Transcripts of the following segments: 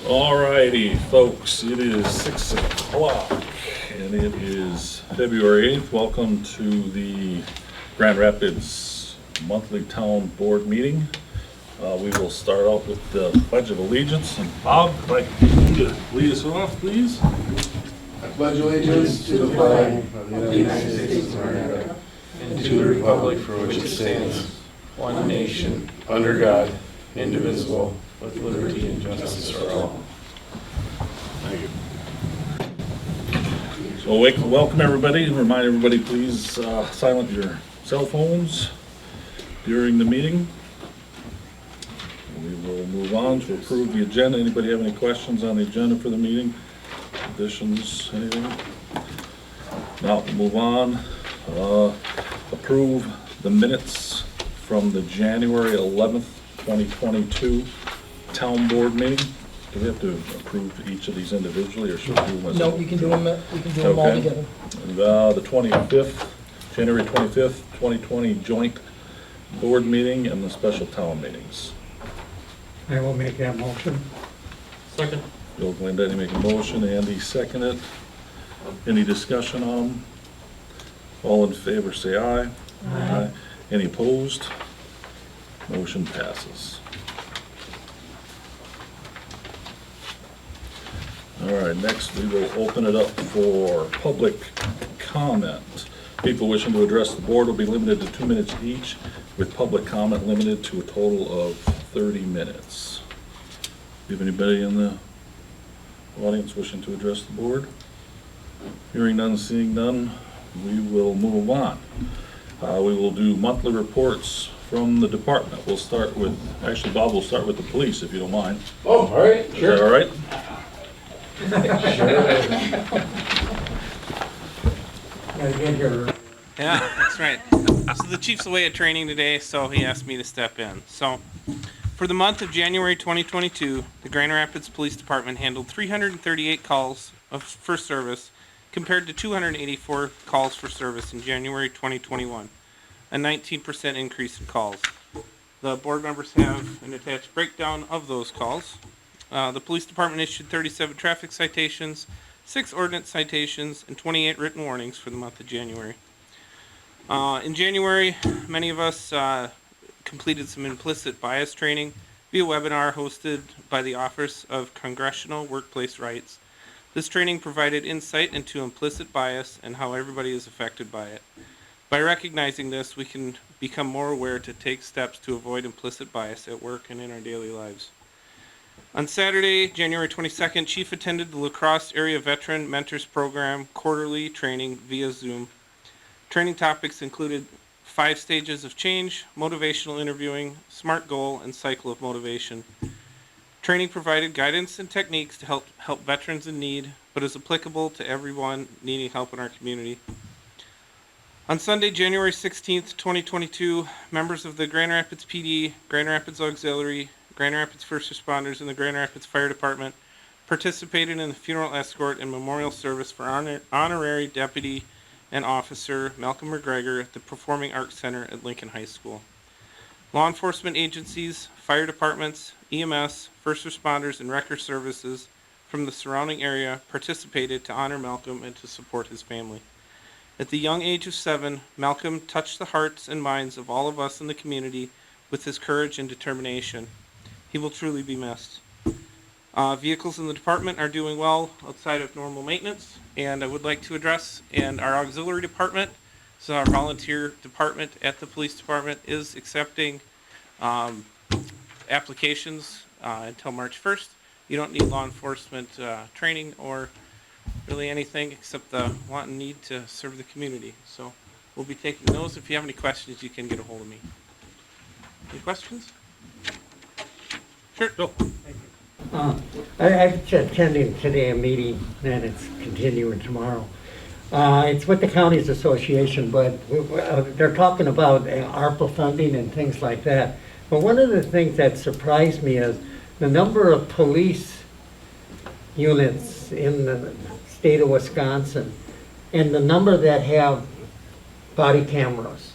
Alrighty, folks, it is 6 o'clock and it is February 8th. Welcome to the Grand Rapids monthly town board meeting. We will start out with the Pledge of Allegiance, and Bob, I'd like you to lead us off, please. I pledge allegiance to the flag of the United States of America and to the republic for which it stands, one nation, under God, indivisible, with liberty and justice for all. Thank you. So welcome everybody, and remind everybody, please silence your cell phones during the meeting. We will move on to approve the agenda. Anybody have any questions on the agenda for the meeting? Additions, anything? Now we'll move on. Approve the minutes from the January 11th, 2022 town board meeting. Do we have to approve each of these individually, or should we do them as? No, you can do them all Okay. together. And, the 25th, January 25th, 2020 joint board meeting and the special town meetings. I will make that motion. Second. Bill Glendetti make a motion, Andy second it. Any discussion on them? All in favor say aye. Aye. Any opposed? Motion passes. All right, next we will open it up for public comment. People wishing to address the board will be limited to 2 minutes each, with public comment limited to a total of 30 minutes. Do you have anybody in the audience wishing to address the board? Hearing none, seeing none, we will move on. We will do monthly reports from the department. We'll start with, actually Bob, we'll start with the police if you don't mind. Oh, all right, Is that all right? Yeah, that's right. So the chief's away at training today, so he asked me to step in. So for the month of January 2022, the Grand Rapids Police Department handled 338 calls for service compared to 284 calls for service in January 2021, a 19% increase in calls. The board members have an attached breakdown of those calls. The police department issued 37 traffic citations, 6 ordinance citations, and 28 written warnings for the month of January. In January, many of us completed some implicit bias training via webinar hosted by the Office of Congressional Workplace Rights. This training provided insight into implicit bias and how everybody is affected by it. By recognizing this, we can become more aware to take steps to avoid implicit bias at work and in our daily lives. On Saturday, January 22nd, Chief attended the La Crosse Area Veteran Mentors Program quarterly training via Zoom. Training topics included 5 stages of change, motivational interviewing, SMART goal, and cycle of motivation. Training provided guidance and techniques to help veterans in need, but is applicable to everyone needing help in our community. On Sunday, January 16th, 2022, members of the Grand Rapids PD, Grand Rapids Auxiliary, Grand Rapids First Responders, and the Grand Rapids Fire Department participated in the funeral escort and memorial service for honorary deputy and officer Malcolm McGregor at the Performing Arts Center at Lincoln High School. Law enforcement agencies, fire departments, EMS, first responders, and wrecker services from the surrounding area participated to honor Malcolm and to support his family. At the young age of 7, Malcolm touched the hearts and minds of all of us in the community with his courage and determination. He will truly be missed. Vehicles in the department are doing well outside of normal maintenance, and I would like to address, and our auxiliary department, so our volunteer department at the police department is accepting applications until March 1st. You don't need law enforcement training or really anything except the want and need to serve the community. So we'll be taking those. If you have any questions, you can get a hold of me. Any questions? Sure, go. I'm attending today a meeting, and it's continuing tomorrow. It's with the Counties Association, but they're talking about ARPA funding and things like that. But one of the things that surprised me is the number of police units in the state of Wisconsin and the number that have body cameras.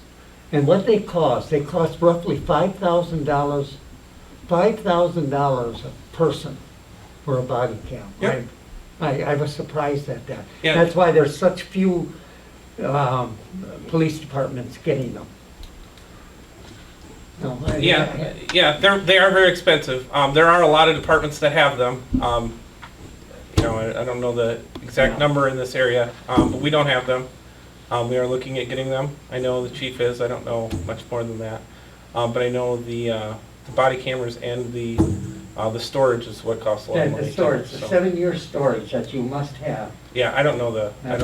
And what they cost roughly $5,000 a person. for a body cam. Yep. I was surprised at that. Yeah. That's why there's such few police departments getting them. No, Yeah, they are very expensive. There are a lot of departments that have them. You know, I don't know the exact number in this area, but we don't have them. We are looking at getting them. I know the chief is. I don't know much more than that, but I know the body cameras and the storage is what costs a lot of money. The storage, too, the so. 7-year storage that you must have. Yeah, I don't know the Yeah.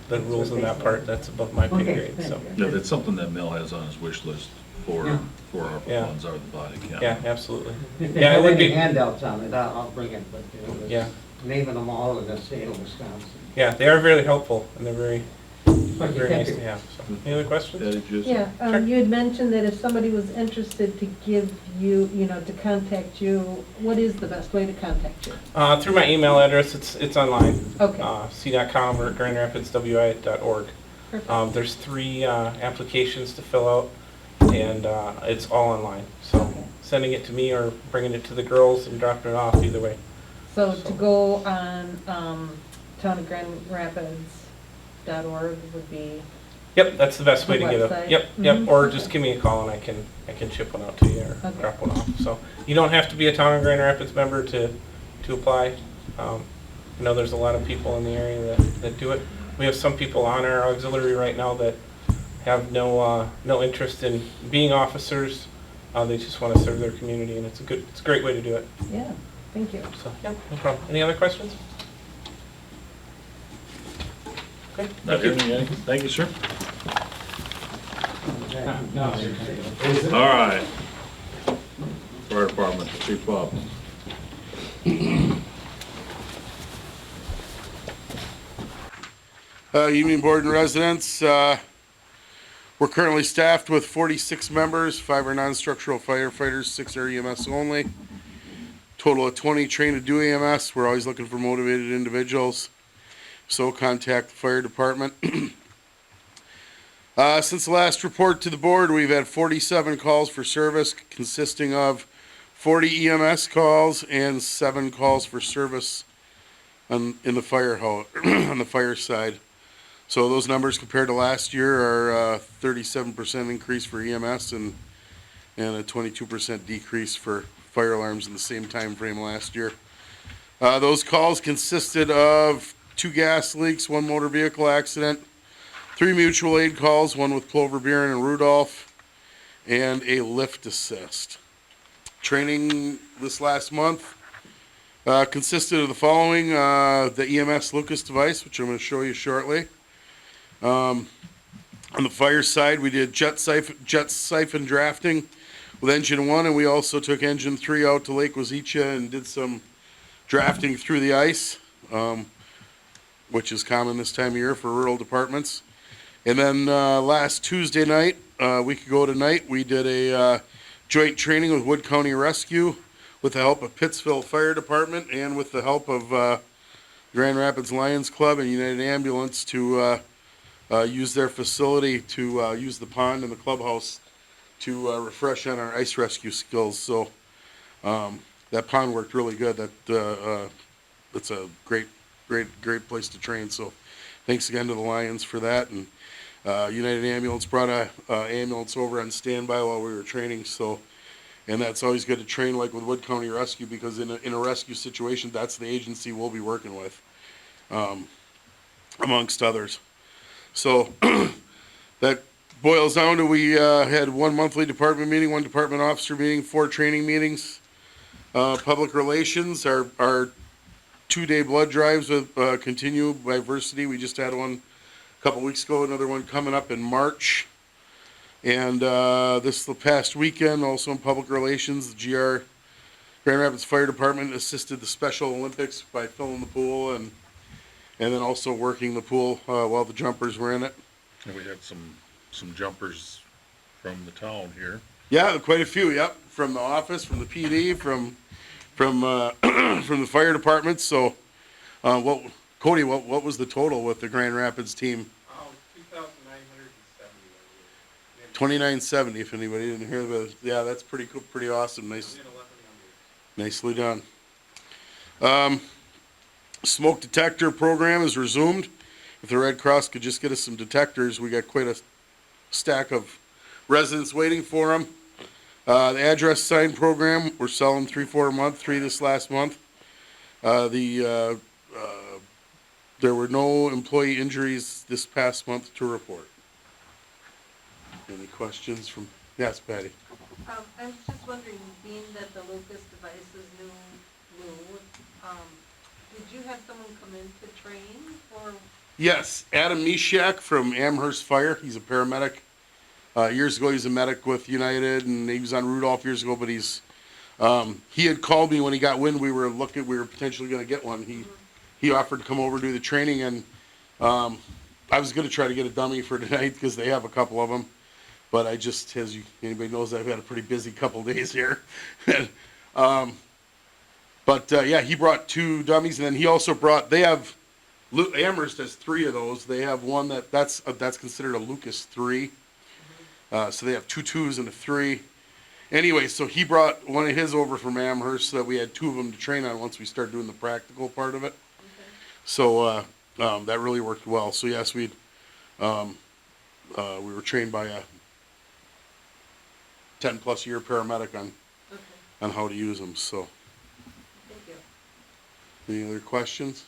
the rules in that part. That's above my pay Okay, grade. So. thank you. Yeah, that's something that Mel has on his wish list for Yeah. our Yeah. funds, are the body cam. Yeah, absolutely. If they Yeah, it have would any be. handouts on it, I'll bring it, but Yeah. naming them all in the state of Wisconsin. Yeah, they are very helpful and they're very But you very can't nice do- to have. So, any other questions? Eddie, just- Yeah, you had mentioned that if somebody was interested to give you, to contact you, what is the best way to contact you? Through my email address, it's online. Okay. c.com or grandrapidswi.org. Perfect. There's 3 applications to fill out, and it's all online. So sending it to me or bringing it to the girls and dropping it off, either way. So to go on townofgrandrapids.org would be, Yep, that's the best way to The get website? it. Yep. Mhm. Or just give me a call and I can ship one out to you or Okay. drop one off. So you don't have to be a Town of Grand Rapids member to apply. I know there's a lot of people in the area that do it. We have some people on our auxiliary right now that have no interest in being officers. They just want to serve their community, and it's a great way to do it. yeah, thank you. So yeah, no problem. Any other questions? Okay, Not thank you. hearing anything. Thank you, sir. All right. Fire Department, Chief Bob. Evening board and residents. We're currently staffed with 46 members, 5 are non-structural firefighters, 6 are EMS only. Total of 20 trained to do EMS. We're always looking for motivated individuals. So contact the fire department. Since the last report to the board, we've had 47 calls for service, consisting of 40 EMS calls and 7 calls for service in the fire on the fire side. So those numbers compared to last year are 37% increase for EMS and a 22% decrease for fire alarms in the same time frame last year. Those calls consisted of 2 gas leaks, 1 motor vehicle accident, 3 mutual aid calls, 1 with Clover Buren and Rudolph, and a lift assist. Training this last month consisted of the following: the EMS Lucas device, which I'm going to show you shortly. On the fire side, we did jet siphon drafting with engine 1, and we also took engine 3 out to Lake Wazicha and did some drafting through the ice, which is common this time of year for rural departments. And then last Tuesday night, a week ago tonight, we did a joint training with Wood County Rescue with the help of Pittsville Fire Department and with the help of Grand Rapids Lions Club and United Ambulance to use their facility to use the pond and the clubhouse to refresh on our ice rescue skills. So that pond worked really good. It's a great place to train. So thanks again to the Lions for that. And United Ambulance brought a ambulance over on standby while we were training. So, and that's always good to train like with Wood County Rescue, because in a rescue situation, that's the agency we'll be working with, amongst others. So that boils down to, we had 1 monthly department meeting, 1 department officer meeting, 4 training meetings. Public relations, our 2-day blood drives with Continue by Versity. We just had one a couple weeks ago, another one coming up in March. And the past weekend, also in public relations, the GR Grand Rapids Fire Department assisted the Special Olympics by filling the pool and then also working the pool while the jumpers were in it. And we had some jumpers from the town here. Yeah, quite a few. Yep, from the office, from the PD, from from the fire department. So, Cody, what was the total with the Grand Rapids team? 2,970. 2970. If anybody didn't hear that, yeah, that's pretty cool, pretty awesome. Nicely done. Smoke detector program is resumed. If the Red Cross could just get us some detectors, we got quite a stack of residents waiting for them. The address sign program, we're selling 3-4 a month, 3 this last month. There were no employee injuries this past month to report. Any questions from, yes, Patty? I was just wondering, being that the Lucas device is new, did you have someone come in to train, or? Yes, Adam Mishak from Amherst Fire. He's a paramedic. Years ago, he was a medic with United, and he was on Rudolph years ago. But he had called me when he got wind we were potentially going to get one. He offered to come over and do the training, and I was going to try to get a dummy for tonight because they have a couple of them. But I just, anybody knows, I've had a pretty busy couple days here. Yeah, he brought 2 dummies, and then he also brought. Amherst has 3 of those. They have one that's considered a Lucas 3. So they have 2 2s and a 3. Anyway, so he brought one of his over from Amherst so that we had 2 of them to train on once we start doing the practical part of it. Okay. So that really worked well. So yes, we were trained by a 10+ year paramedic on how to use them. So. Thank you. Any other questions?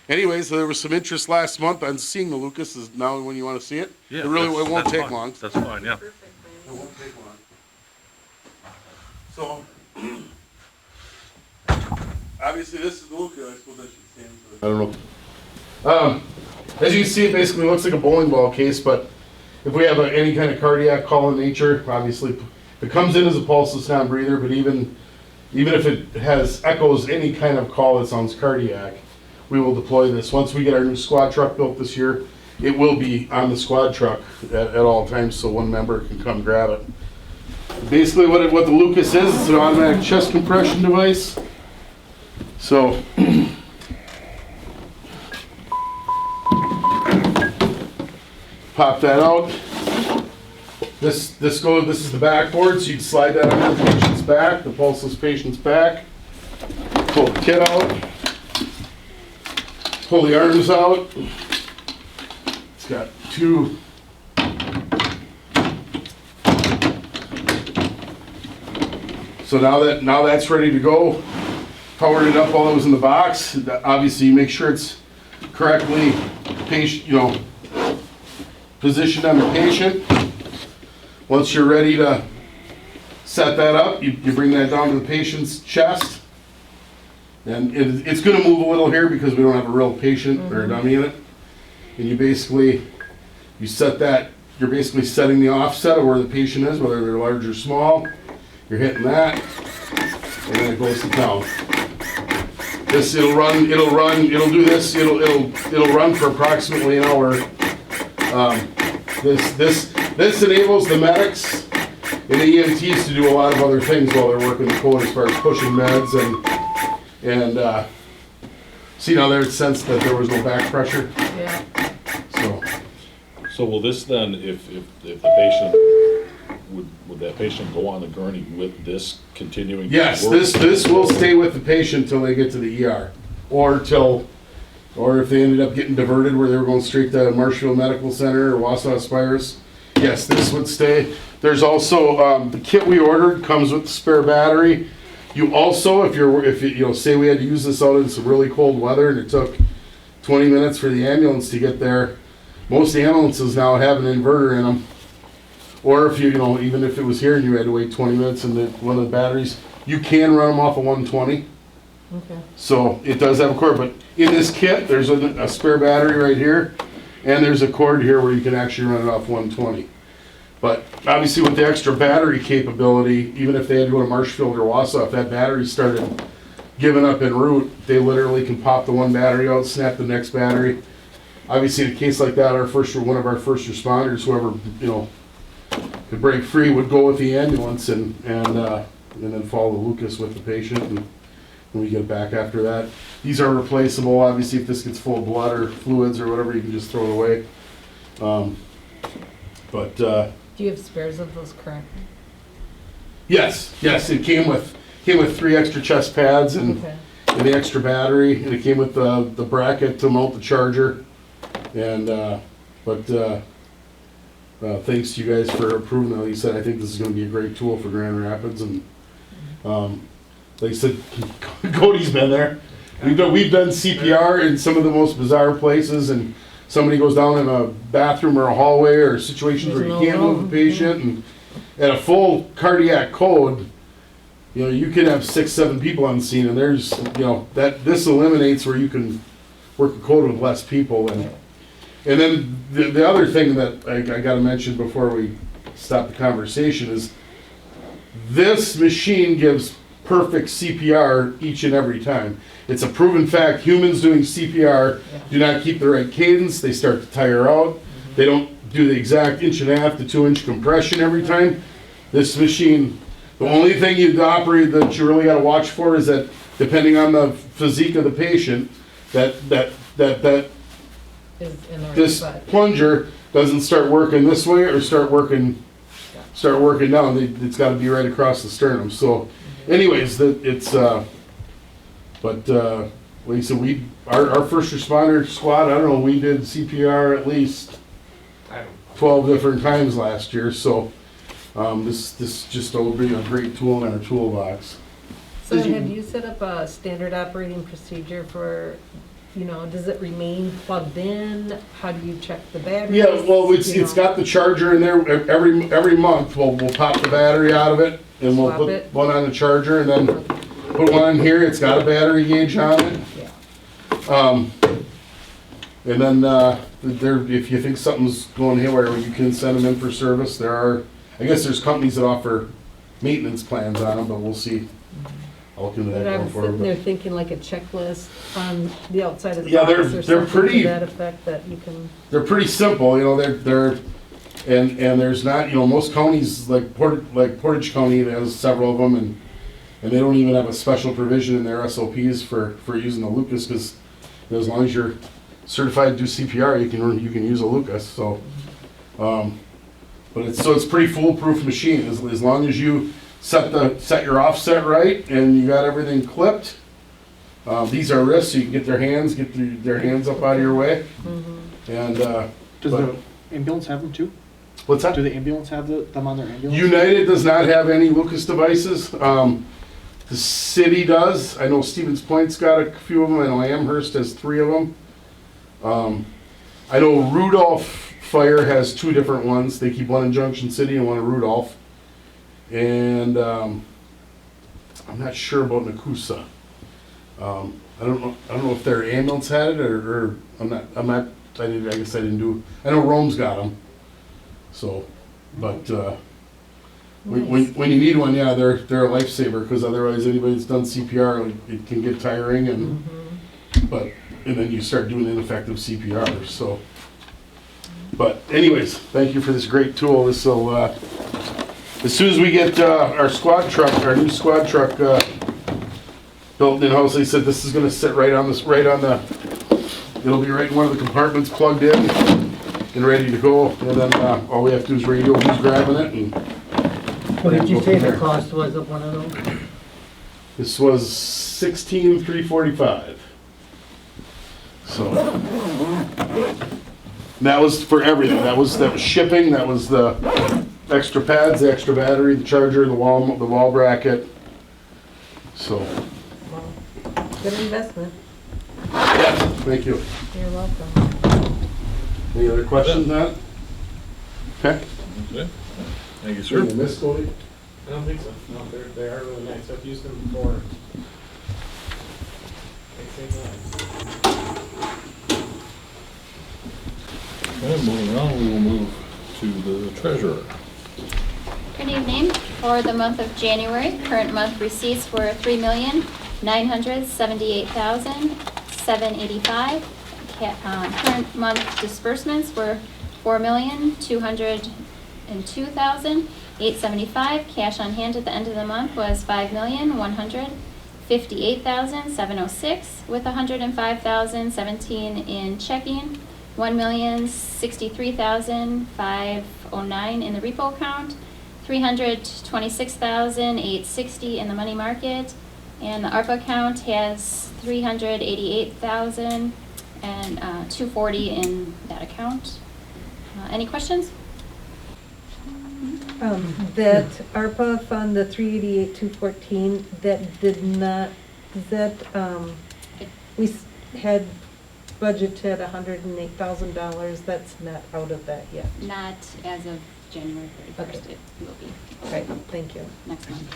Anyways, there was some interest last month on seeing the Lucas. Is now when you want to see it? Yeah, it won't take fine. long. That's fine, yeah. Perfect, It man. won't take long. So, obviously this is the Lucas. I suppose I should stand for this. I don't know. As you can see, it basically looks like a bowling ball case, but if we have any kind of cardiac call in nature, obviously, if it comes in as a pulseless non-breather, but even if it has echoes any kind of call that sounds cardiac, we will deploy this. Once we get our new squad truck built this year, it will be on the squad truck at all times, so one member can come grab it. Basically what the Lucas is, it's an automatic chest compression device. So, pop that out. This is the backboard, so you can slide that on the patient's back, the pulseless patient's back. Pull the kit out. Pull the arms out. It's got 2. So now that's ready to go. Powered it up while it was in the box. Obviously, you make sure it's correctly positioned on the patient. Once you're ready to set that up, you bring that down to the patient's chest. And it's going to move a little here because we don't have a real patient or a dummy in it. And you set that, you're basically setting the offset of where the patient is, whether they're large or small. You're hitting that, and then it goes to town. It'll run for approximately an hour. This enables the medics and the EMTs to do a lot of other things while they're working the code as far as pushing meds and see now there it sensed that there was no back pressure. Yeah. So will this then, if the patient, would that patient go on the gurney with this continuing? Yes, to work? this will stay with the patient till they get to the ER, or if they ended up getting diverted where they were going straight to Marshfield Medical Center or Wausau Spires. Yes, this would stay. There's also the kit we ordered comes with the spare battery. You also, if you say we had to use this out in some really cold weather and it took 20 minutes for the ambulance to get there, most ambulances now have an inverter in them. Or if even if it was here and you had to wait 20 minutes and one of the batteries, you can run them off a 120. Okay. So it does have a cord, but in this kit, there's a spare battery right here, and there's a cord here where you can actually run it off 120. But obviously with the extra battery capability, even if they had to go to Marshfield or Wausau, if that battery started giving up en route, they literally can pop the one battery out, snap the next battery. Obviously in a case like that, one of our first responders, whoever, could break free, would go with the ambulance and then follow the Lucas with the patient, and we get back after that. These are replaceable. Obviously, if this gets full of blood or fluids or whatever, you can just throw it away. Do you have spares of those current? Yes, it came with came with 3 extra chest pads and Okay. the extra battery, and it came with the bracket to mount the charger. And, thanks to you guys for approving it. Like you said, I think this is gonna be a great tool for Grand Rapids, and, like I said, Cody's been there. We've done CPR in some of the most bizarre places, and somebody goes down in a bathroom or a hallway or situations where you There's no can't move room. the patient, and at a full cardiac code, you know, you can have 6, 7 people on the scene, and there's, you know, this eliminates where you can work a code with less people. And then the other thing that I gotta mention before we stop the conversation is this machine gives perfect CPR each and every time. It's a proven fact, humans doing CPR do not keep the right cadence, they start to tire out, they don't do the exact 1.5 to 2 inch compression every time. This machine, the only thing you operate that you really gotta watch for is that depending on the physique of the patient, that Is in the right this spot. plunger doesn't start working this way or start working down. It's got to be right across the sternum. So, anyways, like I said, our first responder squad, I don't know, we did CPR at least 12 different times last year. So, this just will be a great tool in our toolbox. So have you set up a standard operating procedure for, you know, does it remain plugged in? How do you check the batteries? Yeah, well, it's You know? got the charger in there. Every month, we'll pop the battery out of it, and we'll Swap put it. one on the charger, and then put one in here. It's got a battery gauge on it. Yeah. And then if you think something's going haywire, you can send them in for service. I guess there's companies that offer maintenance plans on them, but we'll see. I'll look into But that I going was sitting forward. there thinking like a checklist on the outside of the Yeah, box they're or something pretty- to that effect that you can. They're pretty simple, you know, and there's not, you know, most counties, like Portage County has several of them, and they don't even have a special provision in their SOPs for using the Lucas, because as long as you're certified to do CPR, you can use a Lucas, so. But it's pretty foolproof machine, as long as you set your offset right, and you got everything clipped. These are wrists, so you can get their hands up out of your way. And, Does but- the ambulance have them too? what's that? Do the ambulance have them on their ambulance? United does not have any Lucas devices. The city does. I know Stevens Point's got a few of them. I know Amherst has 3 of them. I know Rudolph Fire has 2 different ones. They keep one in Junction City and one in Rudolph. And I'm not sure about Nakusa. I don't know if their ambulance had it or I guess I didn't do. I know Rome's got them. So, but when you need one, yeah, they're a lifesaver, because otherwise anybody that's done CPR, it can get tiring, and then you start doing ineffective CPR. So, but anyways, thank you for this great tool. This will as soon as we get our new squad truck built in house. They said this is going to sit right on it'll be right in one of the compartments, plugged in and ready to go. And then all we have to do is radio who's grabbing it. And What did you say the cost was of one of those? this was $16,345. So that was for everything. That was shipping. That was the extra pads, the extra battery, the charger, the wall bracket. So Good investment. yeah, thank you. You're welcome. Any other questions on that? Okay. Okay. Thank you, Sure. sir. Miss Cody? I don't think so. No, they are really nice. I've used them before. They save lives. Okay, moving on, we will move to the treasurer. Good evening. For the month of January, current month receipts were $3,978,785. Current month disbursements were $4,202,875. Cash on hand at the end of the month was $5,158,706, with $105,017 in checking, $1,063,509 in the repo account, $326,860 in the money market, and the ARPA account has $388,000 and $240 in that account. Any questions? That ARPA fund, the 388,214, that did not, is that, had budgeted $108,000, that's not out of that yet. Not as of January 31st. Okay. It will be Right, thank you. next month.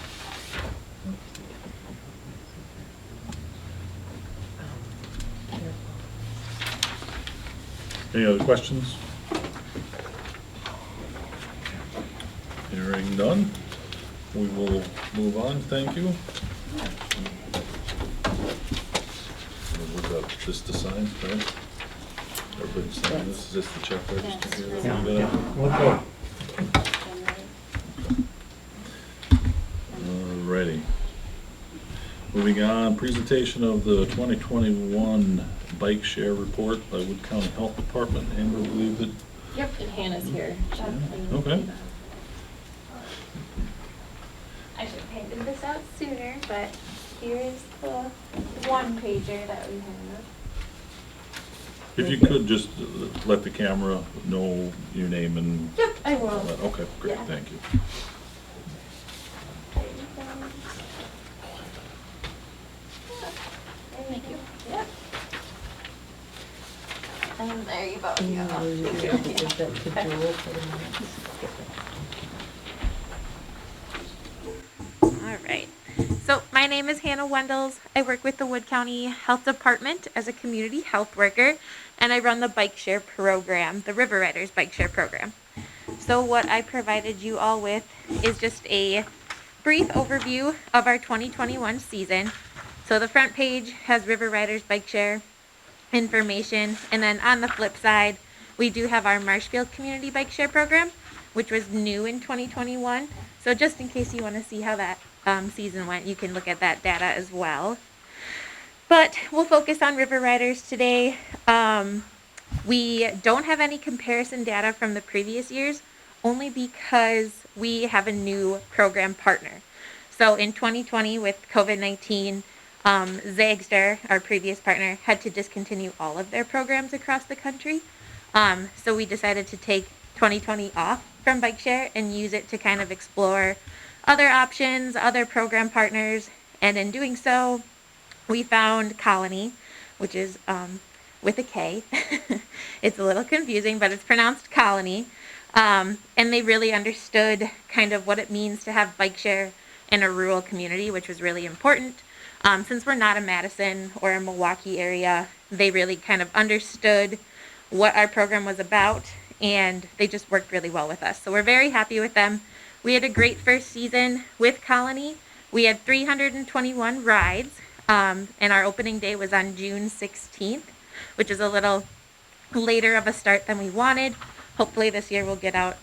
Any other questions? Hearing none, we will move on, thank you. We've got this to sign, right? Everybody sign this, is this the check register That's here? right. that we Yeah, got? okay. Alrighty. Moving on, presentation of the 2021 bike share report by Wood County Health Department. Amber, I believe it. Yep, and Hannah's here. Okay. I should have painted this out sooner, but here's the one pager that we have. If you could just let the camera know your name and. Yep, I will. Okay, great, Yeah. thank you. Thank you. Yep. And there you go. Will you be able to give that to Joel for the minutes? All right. So my name is Hannah Wendels. I work with the Wood County Health Department as a community health worker, and I run the bike share program, the River Riders bike share program. So what I provided you all with is just a brief overview of our 2021 season. So the front page has River Riders bike share information, and then on the flip side, we do have our Marshfield Community Bike Share Program, which was new in 2021. So just in case you want to see how that season went, you can look at that data as well. But we'll focus on River Riders today. We don't have any comparison data from the previous years, only because we have a new program partner. So in 2020 with COVID-19, Zagster, our previous partner, had to discontinue all of their programs across the country. So we decided to take 2020 off from bike share and use it to kind of explore other options, other program partners. And in doing so, we found Colony, which is with a K. It's a little confusing, but it's pronounced Colony. And they really understood kind of what it means to have bike share in a rural community, which was really important. Since we're not a Madison or a Milwaukee area, they really kind of understood what our program was about, and they just worked really well with us. So we're very happy with them. We had a great first season with Colony. We had 321 rides, and our opening day was on June 16th, which is a little later of a start than we wanted. Hopefully this year we'll get out,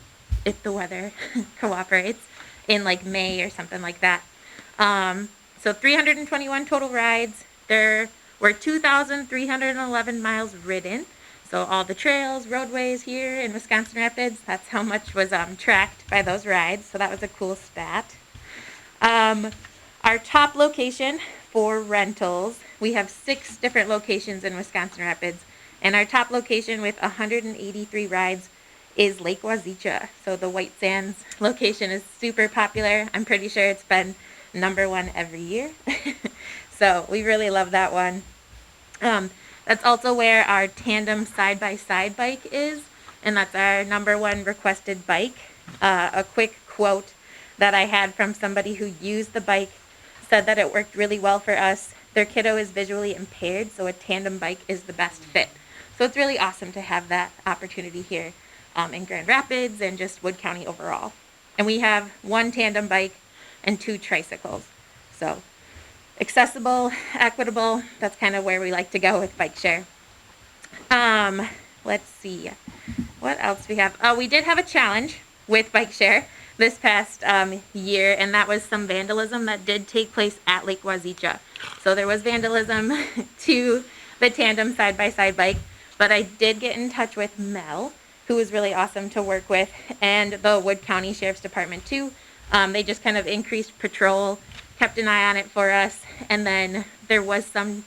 if the weather cooperates, in like May or something like that. So 321 total rides. There were 2,311 miles ridden. So all the trails, roadways here in Wisconsin Rapids, that's how much was tracked by those rides. So that was a cool stat. Our top location for rentals, we have 6 different locations in Wisconsin Rapids. And our top location with 183 rides is Lake Wazeecha. So the White Sands location is super popular. I'm pretty sure it's been #1 every year. So we really love that one. That's also where our tandem side-by-side bike is, and that's our #1 requested bike. A quick quote that I had from somebody who used the bike said that it worked really well for us. Their kiddo is visually impaired, so a tandem bike is the best fit. So it's really awesome to have that opportunity here in Grand Rapids and just Wood County overall. And we have 1 tandem bike and 2 tricycles. So accessible, equitable, that's kind of where we like to go with bike share. Let's see, what else we have? We did have a challenge with bike share this past year, and that was some vandalism that did take place at Lake Wazeecha. So there was vandalism to the tandem side-by-side bike, but I did get in touch with Mel, who was really awesome to work with, and the Wood County Sheriff's Department too. They just kind of increased patrol, kept an eye on it for us, and then there was some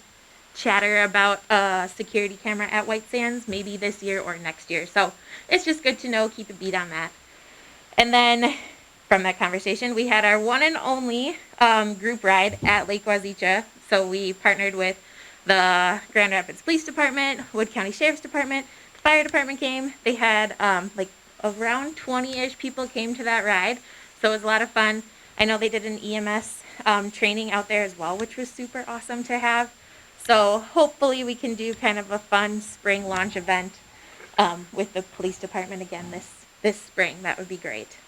chatter about a security camera at White Sands, maybe this year or next year. So it's just good to know, keep a beat on that. And then from that conversation, we had our one and only group ride at Lake Wazeecha. So we partnered with the Grand Rapids Police Department, Wood County Sheriff's Department, the Fire Department came. They had like around 20-ish people came to that ride. So it was a lot of fun. I know they did an EMS training out there as well, which was super awesome to have. So hopefully we can do kind of a fun spring launch event with the police department again this spring. That would be great.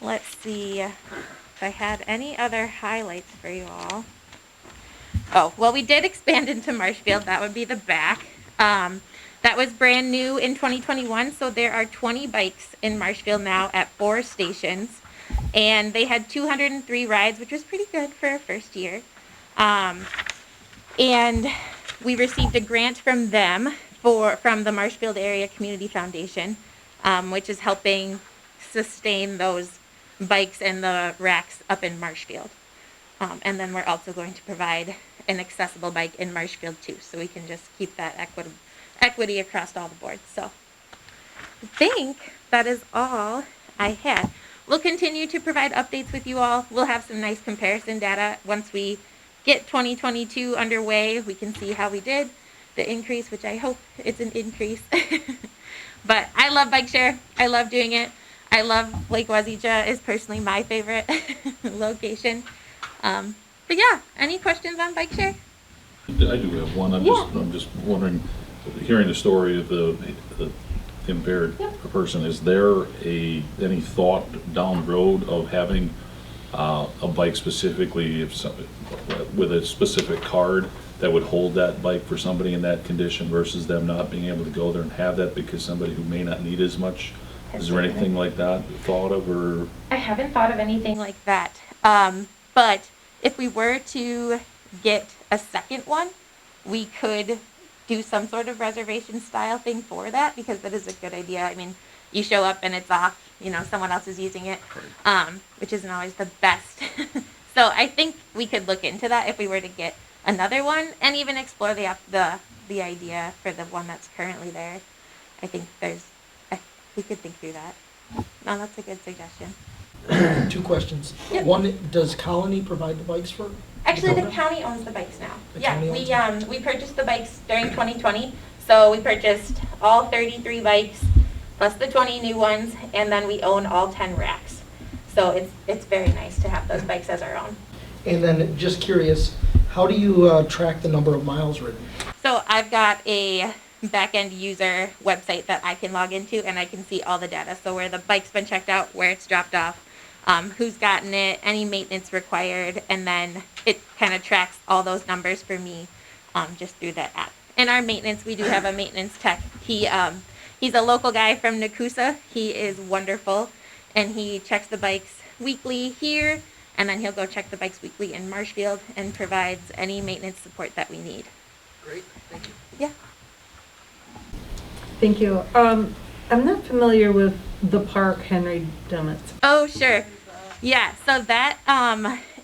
Let's see if I had any other highlights for you all. Oh, well, we did expand into Marshfield. That would be the back. That was brand new in 2021. So there are 20 bikes in Marshfield now at 4 stations. And they had 203 rides, which was pretty good for our first year. And we received a grant from them from the Marshfield Area Community Foundation, which is helping sustain those bikes and the racks up in Marshfield. And then we're also going to provide an accessible bike in Marshfield too, so we can just keep that equity across all the boards. So I think that is all I had. We'll continue to provide updates with you all. We'll have some nice comparison data once we get 2022 underway. We can see how we did, the increase, which I hope it's an increase. But I love bike share. I love doing it. I love Lake Wazeecha is personally my favorite location. But yeah, any questions on bike share? I do have one. I'm just wondering, hearing the story of the impaired person, is there any thought down the road of having a bike specifically with a specific card that would hold that bike for somebody in that condition versus them not being able to go there and have that because somebody who may not need as much? Is there anything like that thought of, or? I haven't thought of anything like that. But if we were to get a second one, we could do some sort of reservation style thing for that, because that is a good idea. I mean, you show up and it's off, someone else is using it, which isn't always the best. So I think we could look into that if we were to get another one, and even explore the idea for the one that's currently there. I think we could think through that. No, that's a good suggestion. 2 questions. Yep. One, does Colony provide the bikes for? Actually, the program? county owns the bikes now. The Yeah, county owns we purchased the bikes during 2020. So we purchased all 33 bikes plus the 20 new ones, and then we own all 10 racks. So it's very nice to have those bikes as our own. And then just curious, how do you track the number of miles ridden? So I've got a back-end user website that I can log into, and I can see all the data. So where the bike's been checked out, where it's dropped off, who's gotten it, any maintenance required, and then it kind of tracks all those numbers for me just through that app. And our maintenance, we do have a maintenance tech. He's a local guy from Napgezek. He is wonderful, and he checks the bikes weekly here, and then he'll go check the bikes weekly in Marshfield and provides any maintenance support that we need. Great, thank you. Yeah. Thank you. I'm not familiar with the park, Henry Dummett's. Oh, sure. Yeah, so that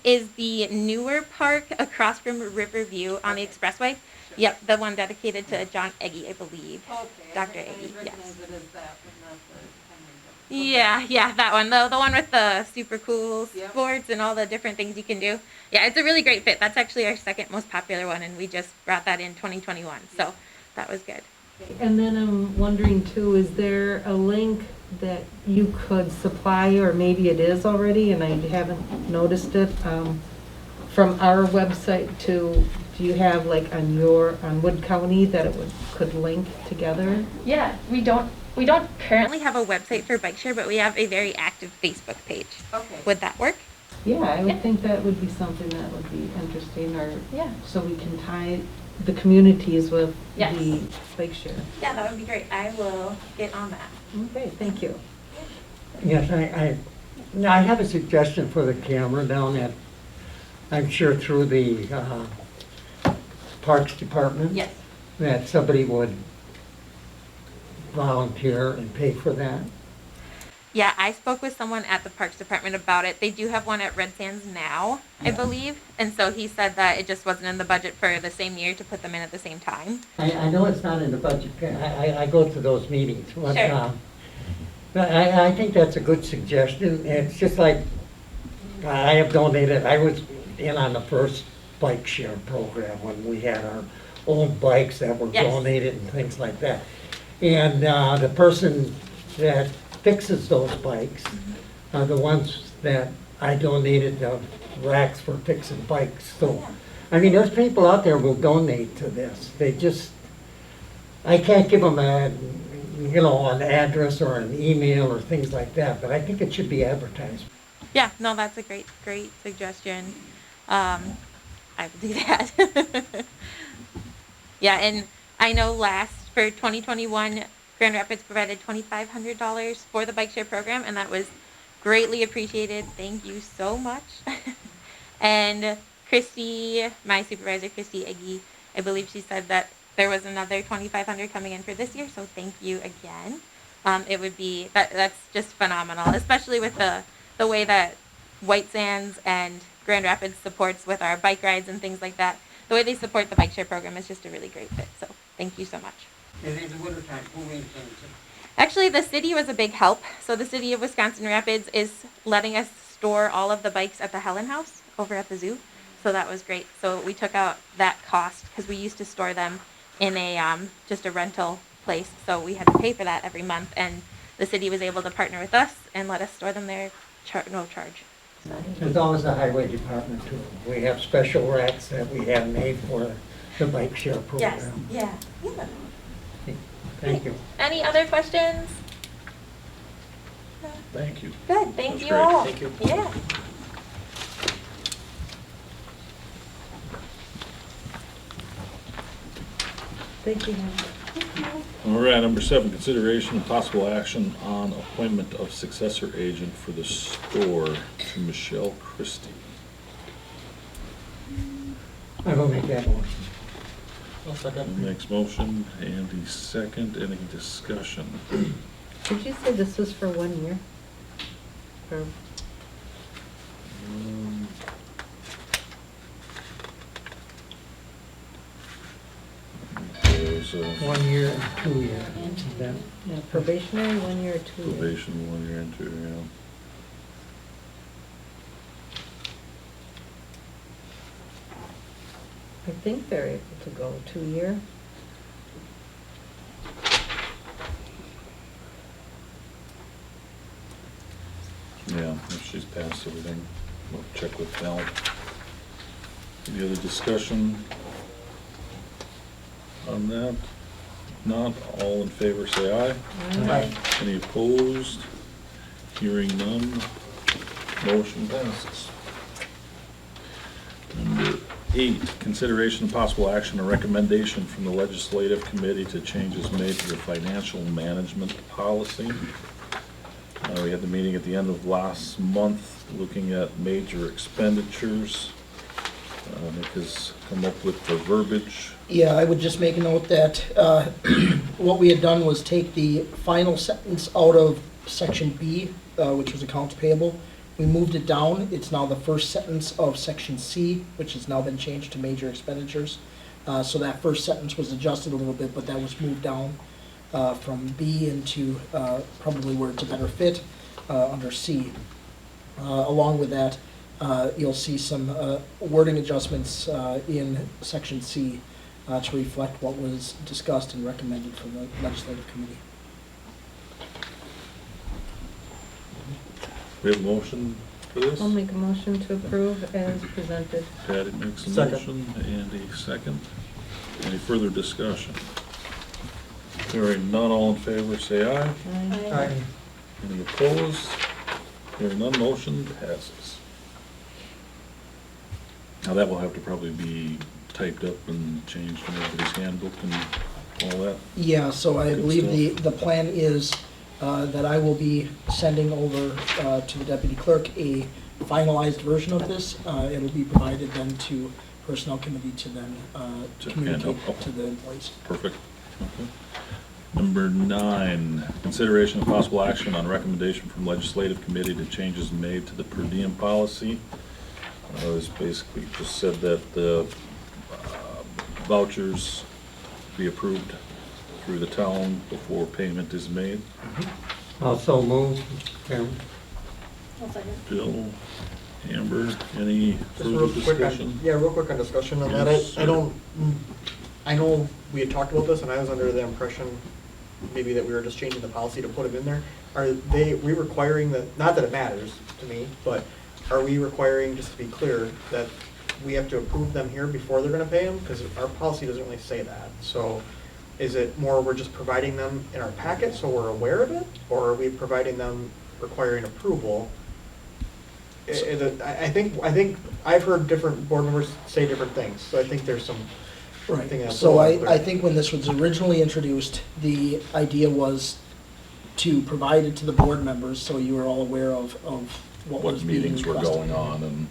is the newer park across from Riverview on the expressway. Yep, the one dedicated to John Eggy, I believe. Okay. Dr. I Eggy, yes. recognize it as that, but not the Henry Dummett's. Yeah, that one. The one with the super cool Yep. sports and all the different things you can do. Yeah, it's a really great fit. That's actually our second most popular one, and we just brought that in 2021. So that was good. And then I'm wondering too, is there a link that you could supply, or maybe it is already and I haven't noticed it, from our website to, do you have like on Wood County that it could link together? Yeah, we don't currently have a website for bike share, but we have a very active Facebook page. Okay. Would that work? Yeah, I would Yeah. think that would be something that would be interesting, or Yeah. so we can tie the communities with Yes. the bike share. Yeah, that would be great. I will get on that. Okay, thank you. Yes, I have a suggestion for the camera down at, I'm sure through the Parks Department. Yes. That somebody would volunteer and pay for that? Yeah, I spoke with someone at the Parks Department about it. They do have one at Red Sands now, I believe. And so he said that it just wasn't in the budget for the same year to put them in at the same time. I know it's not in the budget, I go to those meetings, but, Sure. but I think that's a good suggestion. It's just like, I have donated, I was in on the first bike share program when we had our own bikes that were Yes. donated and things like that. And the person that fixes those bikes are the ones that I donated the racks for fixing bikes. So, I mean, there's people out there who donate to this. They just, I can't give them a, an address or an email or things like that, but I think it should be advertised. Yeah, no, that's a great suggestion. I will do that. Yeah, and I know for 2021, Grand Rapids provided $2,500 for the bike share program, and that was greatly appreciated. Thank you so much. And Christy, my supervisor, Christy Eggy, I believe she said that there was another $2,500 coming in for this year, so thank you again. It would be, that's just phenomenal, especially with the way that White Sands and Grand Rapids supports with our bike rides and things like that. The way they support the bike share program is just a really great fit, so thank you so much. And in the wintertime, who maintains it? Actually, the city was a big help. So the city of Wisconsin Rapids is letting us store all of the bikes at the Helen House over at the zoo. So that was great. So we took out that cost because we used to store them in just a rental place. So we had to pay for that every month. And the city was able to partner with us and let us store them there, no charge. There's always the highway department too. We have special racks that we have made for the bike share program. Yeah. Thank you. Any other questions? Thank you. Good. Thank That's you great. all. Thank you. Yeah. Thank you. All right, number 7, consideration and possible action on appointment of successor agent for the store to Michelle Christie. I will make that motion. I'll second. Next motion, Andy second. Any discussion? Did you say this was for 1 year? Or There's a 1 year and 2 years. Then yeah, probationary, 1 year or 2 years? probation, 1 year and 2, yeah. I think they're able to go 2 year. Yeah, if she's passed everything, we'll check with Val. Any other discussion on that? Not, all in favor say aye. Aye. Any opposed? Hearing none, motion passes. Number 8, consideration and possible action or recommendation from the legislative committee to changes made to the financial management policy. We had the meeting at the end of last month looking at major expenditures. Nick has come up with the verbiage. Yeah, I would just make a note that what we had done was take the final sentence out of section B, which was accounts payable. We moved it down. It's now the first sentence of section C, which has now been changed to major expenditures. So that first sentence was adjusted a little bit, but that was moved down from B into probably where it's a better fit under C. Along with that, you'll see some wording adjustments in section C to reflect what was discussed and recommended from the legislative committee. We have a motion for this? I'll make a motion to approve as presented. Patty makes a Second. motion, Andy second. Any further discussion? Hearing none, all in favor, say aye. Aye. Any opposed? Hearing none, motion passes. Now that will have to probably be typed up and changed in everybody's handbook and all that. Yeah, so I Good believe stuff. the plan is that I will be sending over to the deputy clerk a finalized version of this. It'll be provided then to personnel committee to then To communicate hand out. to the employees. Perfect. Okay. Number 9, consideration of possible action on recommendation from legislative committee to changes made to the per diem policy. It's basically just said that the vouchers be approved through the town before payment is made. Also move, Chairman. Bill, Amber, any Just further real quick discussion? real quick on discussion on that. Yes, I don't, I know we had talked about this and I was under the impression maybe that we were just changing the policy to put them in there. Are we requiring that, not that it matters to me, but are we requiring, just to be clear, that we have to approve them here before they're gonna pay them? Because our policy doesn't really say that. So is it more we're just providing them in our packet so we're aware of it? Or are we providing them requiring approval? I think I've heard different board members say different things, so I think there's some. Right, thing that's so a little I clear. think when this was originally introduced, the idea was to provide it to the board members, so you were all aware of what was What being meetings were requested. going on and,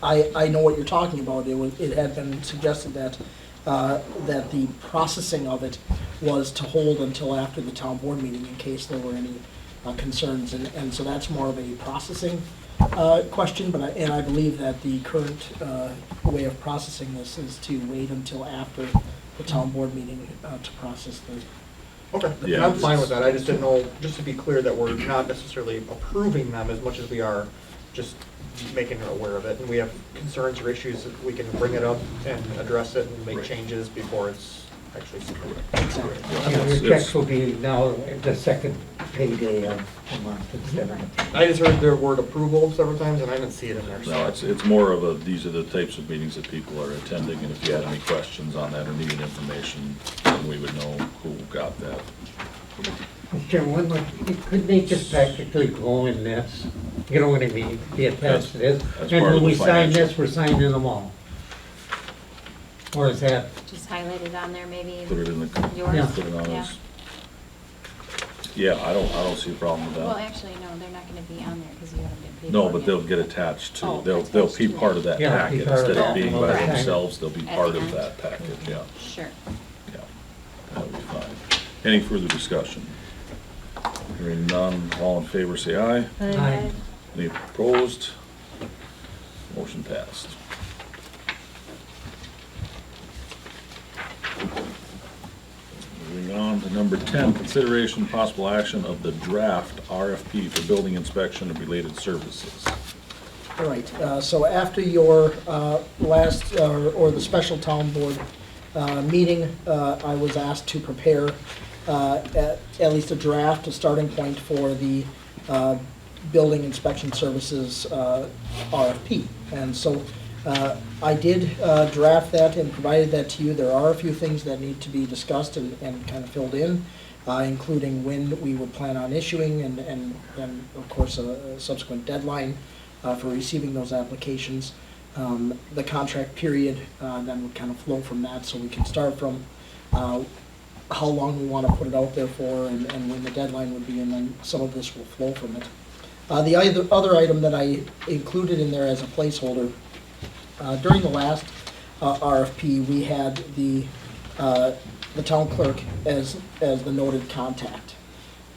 I know what you're talking about. It had been suggested that, that the processing of it was to hold until after the town board meeting in case there were any concerns. And so that's more of a processing question, but I believe that the current way of processing this is to wait until after the town board meeting to process the. Okay, Yeah. I'm fine with that. I just didn't know, just to be clear, that we're not necessarily approving them as much as we are just making her aware of it. And we have concerns or issues, that we can bring it up and address it and make Right. changes before it's actually submitted. Exactly. And the checks will be now the second payday of the month instead of. I just heard the word approval several times and I didn't see it in there. so- no, it's more of a, these are the types of meetings that people are attending, and if you had any questions on that or needed information, then we would know who got that. Mr. Chairman, one more, couldn't they just practically go in this, you know what I mean, be attached to this? That's And part of when the we sign financial. this, we're signing them all? Or is that, Just highlight it on there, maybe Put it in the, yours. Yeah. put it on Yeah. as, yeah, I don't see a problem with Well, that. actually, no, they're not gonna be on there because you haven't been paid. No, for it but yet. they'll get attached to, Oh, they'll attached be to part it. of that Yeah, be packet, part of instead of that. being Oh, by correct. themselves, they'll be At part the of end. that package, yeah, Sure. yeah. That'll be fine. Any further discussion? Hearing none, all in favor say aye. Aye. Any opposed? Motion passed. Moving on to number 10, consideration and possible action of the draft RFP for building inspection and related services. All right, so after your last, or the special town board meeting, I was asked to prepare at least a draft, a starting point for the building inspection services RFP. And so I did draft that and provided that to you. There are a few things that need to be discussed and kind of filled in, including when we would plan on issuing and of course, a subsequent deadline for receiving those applications. The contract period then would kind of flow from that, so we can start from how long we want to put it out there for and when the deadline would be, and then some of this will flow from it. The other item that I included in there as a placeholder, during the last RFP, we had the town clerk as the noted contact.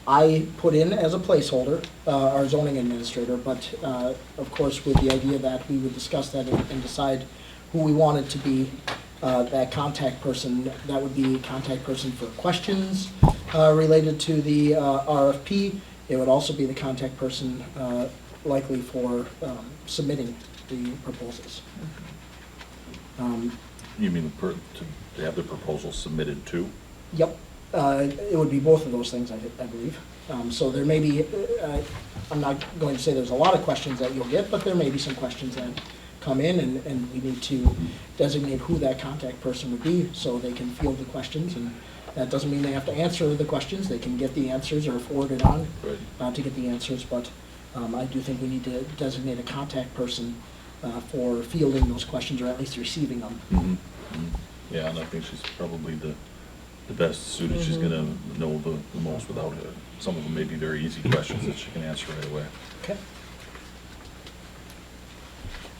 I put in as a placeholder our zoning administrator, but of course with the idea that we would discuss that and decide who we wanted to be that contact person. That would be a contact person for questions related to the RFP. It would also be the contact person likely for submitting the proposals. You mean to have the proposal submitted to? Yep, it would be both of those things, I believe. So there may be, I'm not going to say there's a lot of questions that you'll get, but there may be some questions that come in, and we need to designate who that contact person would be so they can field the questions. And that doesn't mean they have to answer the questions. They can get the answers or forward it on to get the answers. But I do think we need to designate a contact person for fielding those questions, or at least receiving them. Mhm, mhm. Yeah, and I think she's probably the best suited. She's gonna know the most without her. Some of them may be very easy questions that she can answer right away. Okay.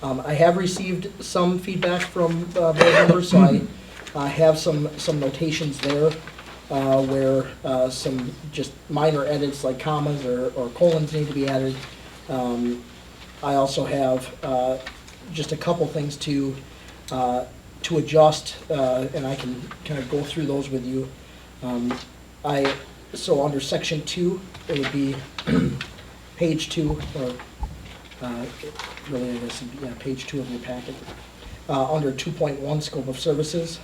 I have received some feedback from board members, so I have some notations there. where some just minor edits like commas or colons need to be added. I also have just a couple things to adjust, and I can kind of go through those with you. So under section 2, it would be page 2, or really I guess, yeah, page 2 of your packet. Under 2.1, scope of services.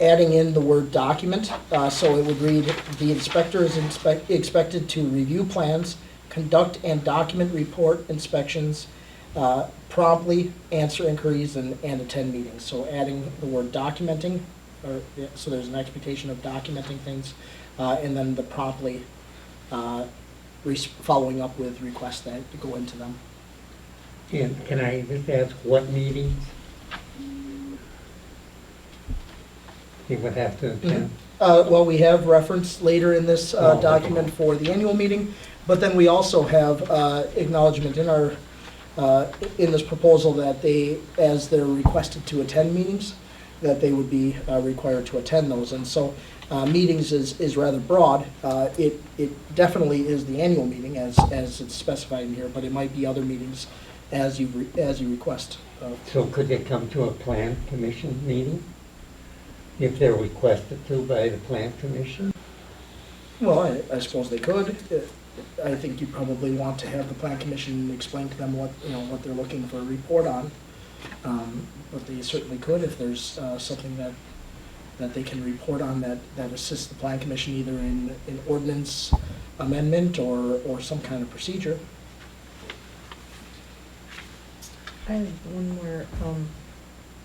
Adding in the word document, so it would read, the inspector is expected to review plans, conduct and document report inspections, promptly answer inquiries and attend meetings. So adding the word documenting, so there's an expectation of documenting things, and then the promptly following up with requests that go into them. And can I just ask what meetings he would have to attend? Well, we have reference later in this document for the annual meeting, but then we also have acknowledgement in our in this proposal that they, as they're requested to attend meetings, that they would be required to attend those. And so meetings is rather broad. It definitely is the annual meeting as it's specified in here, but it might be other meetings as you request. So could they come to a plan commission meeting if they're requested to by the plan commission? Well, I suppose they could. I think you probably want to have the plan commission explain to them what they're looking for a report on. But they certainly could if there's something that they can report on that assists the plan commission either in ordinance amendment or some kind of procedure. I have one more,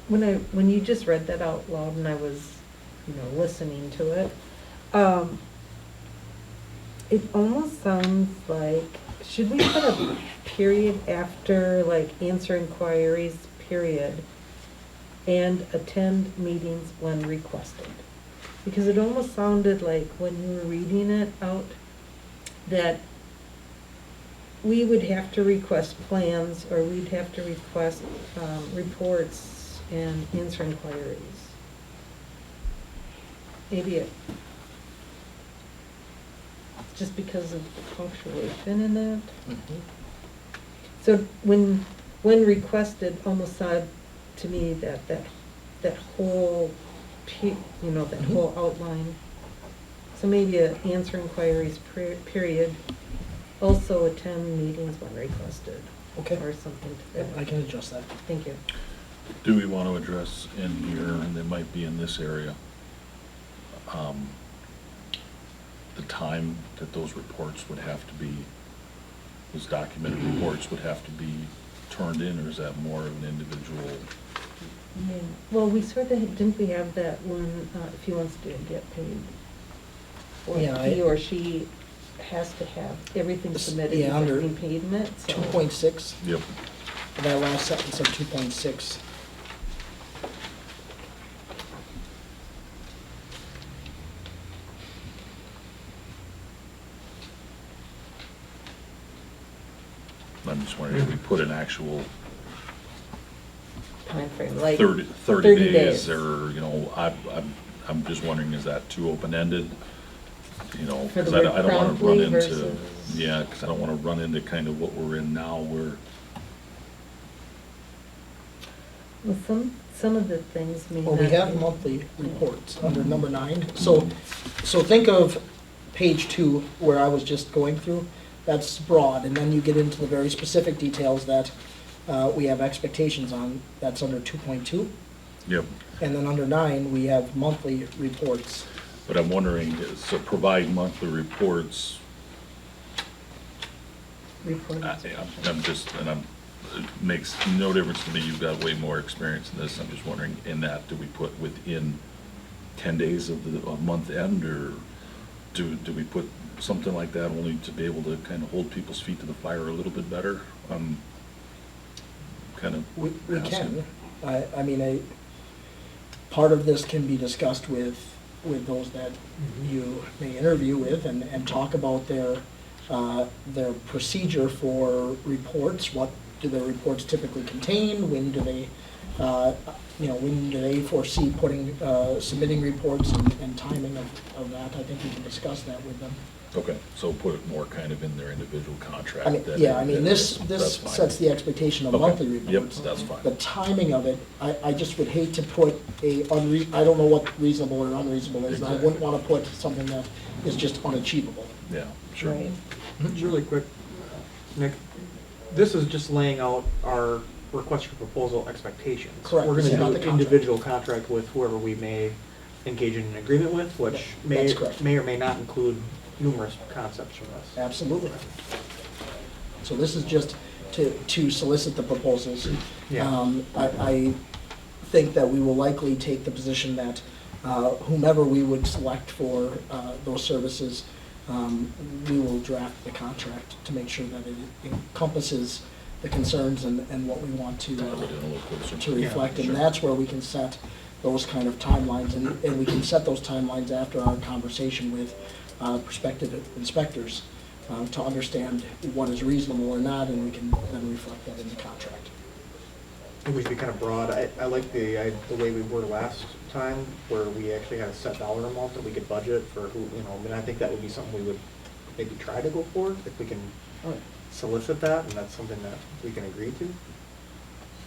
when you just read that out loud and I was, listening to it, it almost sounds like, should we put a period after, like, answer inquiries, period, and attend meetings when requested? Because it almost sounded like when you were reading it out, that we would have to request plans, or we'd have to request reports and answer inquiries. Maybe it, just because of the punctuation in that. Mm-hmm. So when requested, almost sounded to me that whole, that whole outline. So maybe an answer inquiries period, also attend meetings when requested. Okay. Or something to Yep, that. I can adjust that. Thank you. Do we want to address in here, and it might be in this area, the time that those reports would have to be, those documented reports would have to be turned in, or is that more of an individual? Yeah. Well, we sort of, didn't we have that one, if he wants to get paid? Or Yeah, he or she has to have everything submitted Yeah, under before being paid in it, so. 2.6, Yep. that last sentence of 2.6. I'm just wondering if we put an actual Timeframe, like 30 30 days, days. or, I'm just wondering, is that too open-ended? For the Because I word don't want to promptly run into, versus- yeah, because I don't want to run into kind of what we're in now, where, Well, some of the things may Well, not. we have be- monthly reports under number 9. So think of page 2 where I was just going through. That's broad, and then you get into the very specific details that we have expectations on. That's under 2.2. yep. And then under 9, we have monthly reports. But I'm wondering, so provide monthly reports, Report. I'm just, it makes no difference to me, you've got way more experience in this, I'm just wondering, in that, do we put within 10 days of the month end, or do we put something like that only to be able to kind of hold people's feet to the fire a little bit better? Kind of We asking. can. I mean, part of this can be discussed with those that you may interview with and talk about their procedure for reports. What do their reports typically contain? When do they when do they foresee putting, submitting reports and timing of that? I think we can discuss that with them. Okay, so put it more kind of in their individual contract. I mean, this That's fine. sets the expectation of Okay. monthly Yep, reports. that's fine. The timing of it, I just would hate to put I don't know what reasonable or unreasonable is, and I wouldn't want to put something that is just unachievable. Yeah, sure. Right. Really quick, Nick, this is just laying out our request for proposal expectations. Correct. We're This is gonna not do the an contract. individual contract with whoever we may engage in an agreement with, which That's correct. may or may not include numerous concepts from this. Absolutely. So this is just to solicit the proposals. Yeah. I think that we will likely take the position that whomever we would select for those services, we will draft the contract to make sure that it encompasses the concerns and what we want to Dial it in a little closer. to reflect. Yeah, And sure. that's where we can set those kind of timelines, and we can set those timelines after our conversation with prospective inspectors to understand what is reasonable or not, and we can then reflect that in the contract. I think we should be kind of broad. I like the way we were last time, where we actually had a set dollar amount that we could budget for who, and I think that would be something we would maybe try to go for, if we can solicit that, and that's something that we can agree to.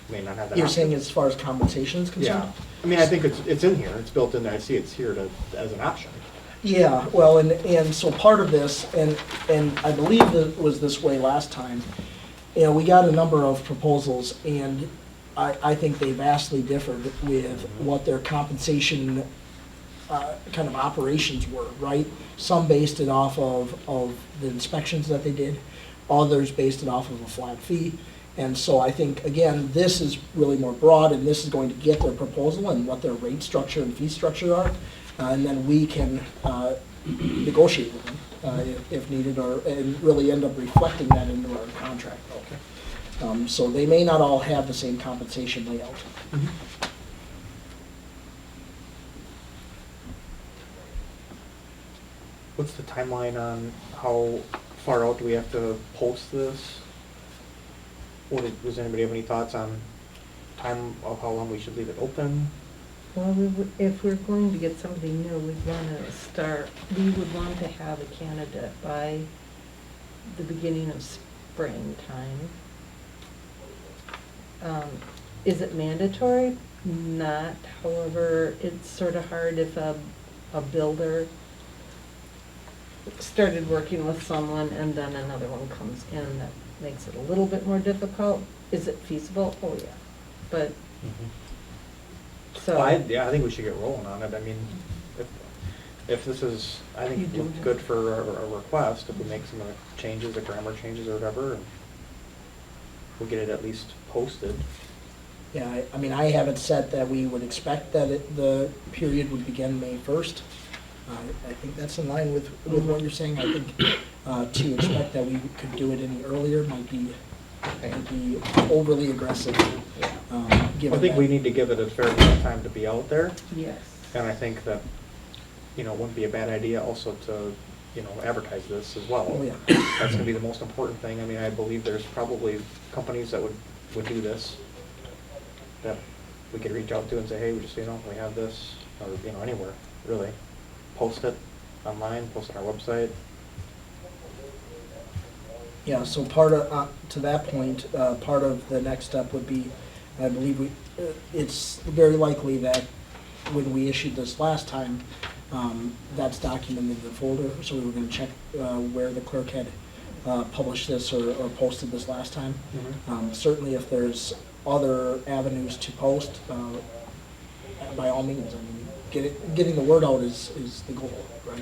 May not have that. You're option. saying as far as compensation is concerned? Yeah, I mean, I think it's in here, it's built in there, I see it's here as an option. Yeah, well, and so part of this, and I believe that it was this way last time, we got a number of proposals, and I think they vastly differed with what their compensation kind of operations were, right? Some based it off of the inspections that they did, others based it off of a flat fee. And so I think, again, this is really more broad, and this is going to get their proposal and what their rate structure and fee structure are. And then we can negotiate with them if needed, and really end up reflecting that into our contract. So they may not all have the same compensation layout. What's the timeline on how far out do we have to post this? Does anybody have any thoughts on time of how long we should leave it open? Well, if we're going to get somebody new, we would want to have a candidate by the beginning of springtime. Is it mandatory? Not, however, it's sort of hard if a builder started working with someone and then another one comes in, that makes it a little bit more difficult. Is it feasible? Oh, yeah, but, so. Well, I think we should get rolling on it. I mean, if this is, I You think do. good for a request, if we make some of the changes, the grammar changes or whatever, and we'll get it at least posted. Yeah, I mean, I have it set that we would expect that the period would begin May 1st. I think that's in line with what you're saying. I think to expect that we could do it any earlier might be overly aggressive. I Given think that- we need to give it a fair amount of time to be out there, Yes. and I think that, it wouldn't be a bad idea also to, advertise this as well. Oh, yeah. That's gonna be the most important thing. I mean, I believe there's probably companies that would do this, that we could reach out to and say, hey, we just, we have this, or, anywhere, really. Post it online, post it on our website. Yeah, so part of, to that point, part of the next step would be, I believe it's very likely that when we issued this last time, that's documented in the folder, so we were gonna check where the clerk had published this or posted this last time. Certainly if there's other avenues to post, by all means, I mean, getting the word out is the goal, right?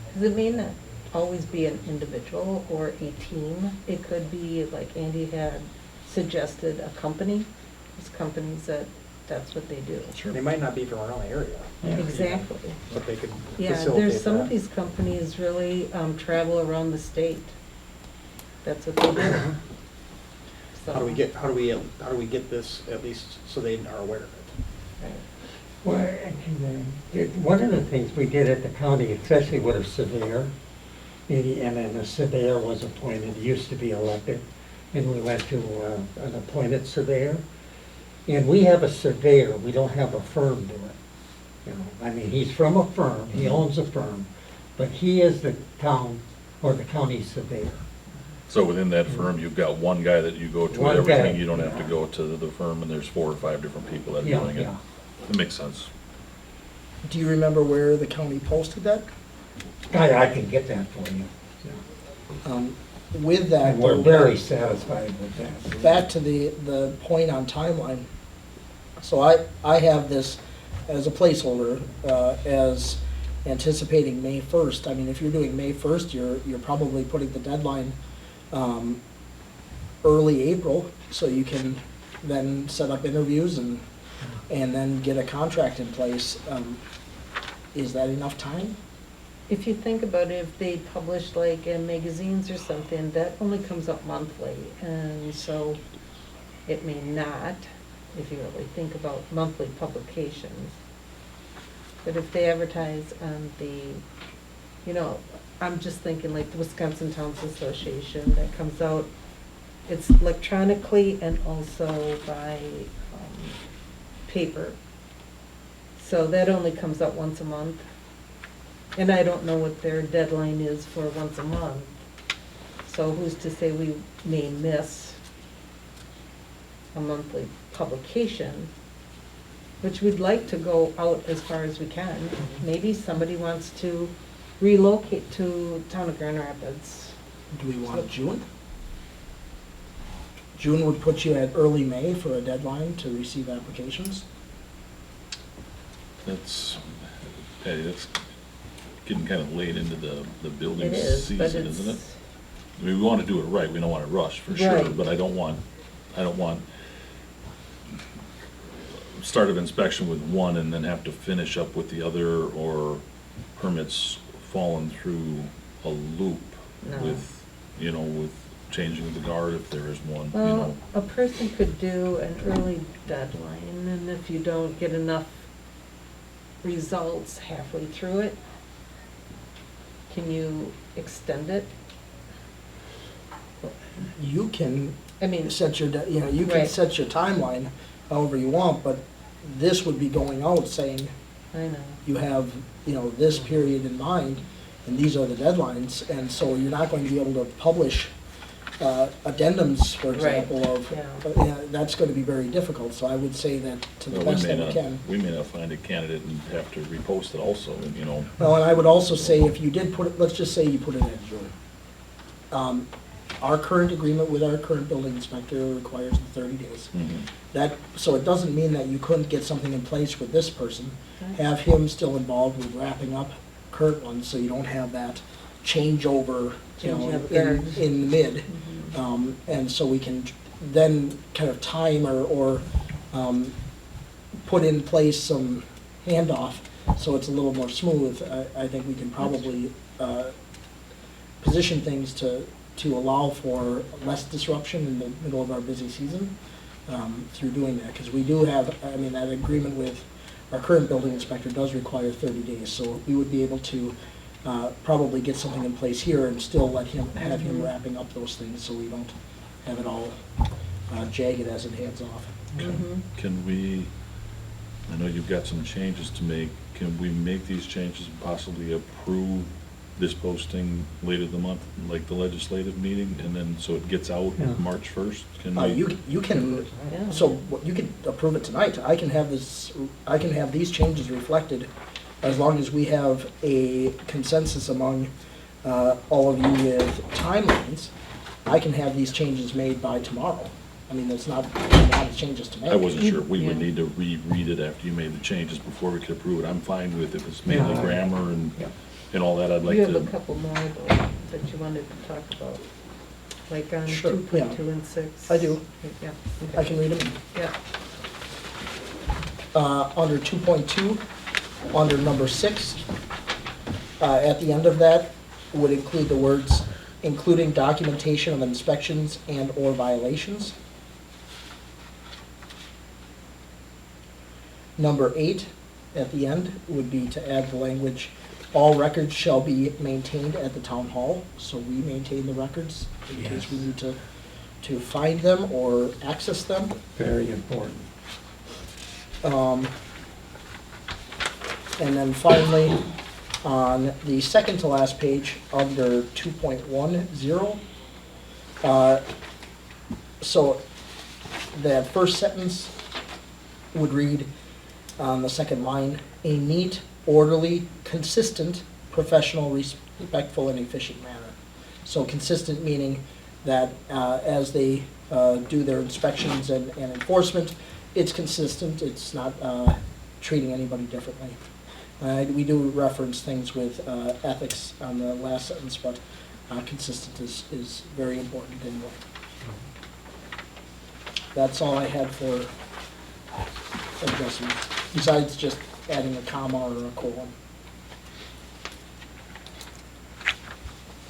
Because it may not always be an individual or a team. It could be, like Andy had suggested, a company. There's companies that's what they do. They might not be from our own area. Exactly. But they could Yeah, facilitate there's some of that. these companies really travel around the state. That's what they do. So- How do we get this at least so they are aware of it? Right. Well, one of the things we did at the county, especially with a surveyor, and then a surveyor was appointed, he used to be elected, and we went to an appointed surveyor. And we have a surveyor, we don't have a firm do it. You know, I mean, he's from a firm, he owns a firm, but he is the town or the county surveyor. So within that firm, you've got one guy that you go to One with guy, everything, you don't have to yeah. go to the firm, and there's 4 or 5 different people that are Yeah, doing it. yeah. It makes sense. Do you remember where the county posted that? I can get that for you. With that, And we're though, very satisfied with that. back to the point on timeline. So I have this as a placeholder, as anticipating May 1st. I mean, if you're doing May 1st, you're probably putting the deadline early April, so you can then set up interviews and then get a contract in place. Is that enough time? If you think about it, if they publish like in magazines or something, that only comes up monthly, and so it may not, if you really think about monthly publications. But if they advertise on the, you know, I'm just thinking like the Wisconsin Towns Association, that comes out, it's electronically and also by paper. So that only comes out once a month. And I don't know what their deadline is for once a month. So who's to say we may miss a monthly publication, which we'd like to go out as far as we can. Maybe somebody wants to relocate to town of Grand Rapids. Do we want June? June would put you at early May for a deadline to receive applications. That's getting kind of late into the building It is, but season, isn't it? it's, I mean, we want to do it right, we don't want to rush, for sure, Right. but I don't want start of inspection with one and then have to finish up with the other, or permits falling through a loop No. with, with changing the guard if there is one, well, a person could do an early deadline, and if you don't get enough results halfway through it, can you extend it? You can I mean, set your, you can Right. set your timeline however you want, but this would be going out saying, I know. you have, this period in mind, and these are the deadlines, and so you're not going to be able to publish addendums, for example, of, Yeah. that's going to be very difficult, so I would say that to the Well, best that we can. we may not find a candidate and have to repost it also, Well, and I would also say, if you did put it, let's just say you put it in June. Our current agreement with our current building inspector requires the 30 days. So it doesn't mean that you couldn't get something in place with this person, have him still involved with wrapping up current ones, so you don't have that changeover, in the mid. And so we can then kind of time or put in place some handoff, so it's a little more smooth. I think we can probably position things to allow for less disruption in the middle of our busy season through doing that. Because we do have, that agreement with our current building inspector does require 30 days. So we would be able to probably get something in place here and still have him wrapping up those things, so we don't have it all jagged as it heads off. Can we, I know you've got some changes to make, can we make these changes and possibly approve this posting later the month, like the legislative meeting, and then so it gets out March 1st? Can we? You can, so you can approve it tonight. I can have these changes reflected, as long as we have a consensus among all of you with timelines. I can have these changes made by tomorrow. It's not a lot of changes to make. I wasn't sure if we would need to reread it after you made the changes before we could approve it. I'm fine with if it's mainly grammar and all that. I'd like You to. have a couple more though that you wanted to talk about, like on Sure, 2.2 and 6. I do. Yeah. I can read them. Yeah. Under 2.2, under number 6, at the end of that would include the words, including documentation of inspections and/or violations. Number 8, at the end, would be to add the language, all records shall be maintained at the town hall. So we maintain the records in case we need to find them or access them. Very important. And then finally, on the second to last page, under 2.10, so that first sentence would read on the second line, a neat, orderly, consistent, professional, respectful, and efficient manner. So consistent meaning that as they do their inspections and enforcement, it's consistent, it's not treating anybody differently. We do reference things with ethics on the last sentence, but consistent is very important anyway. That's all I had for adjustments, besides just adding a comma or a colon.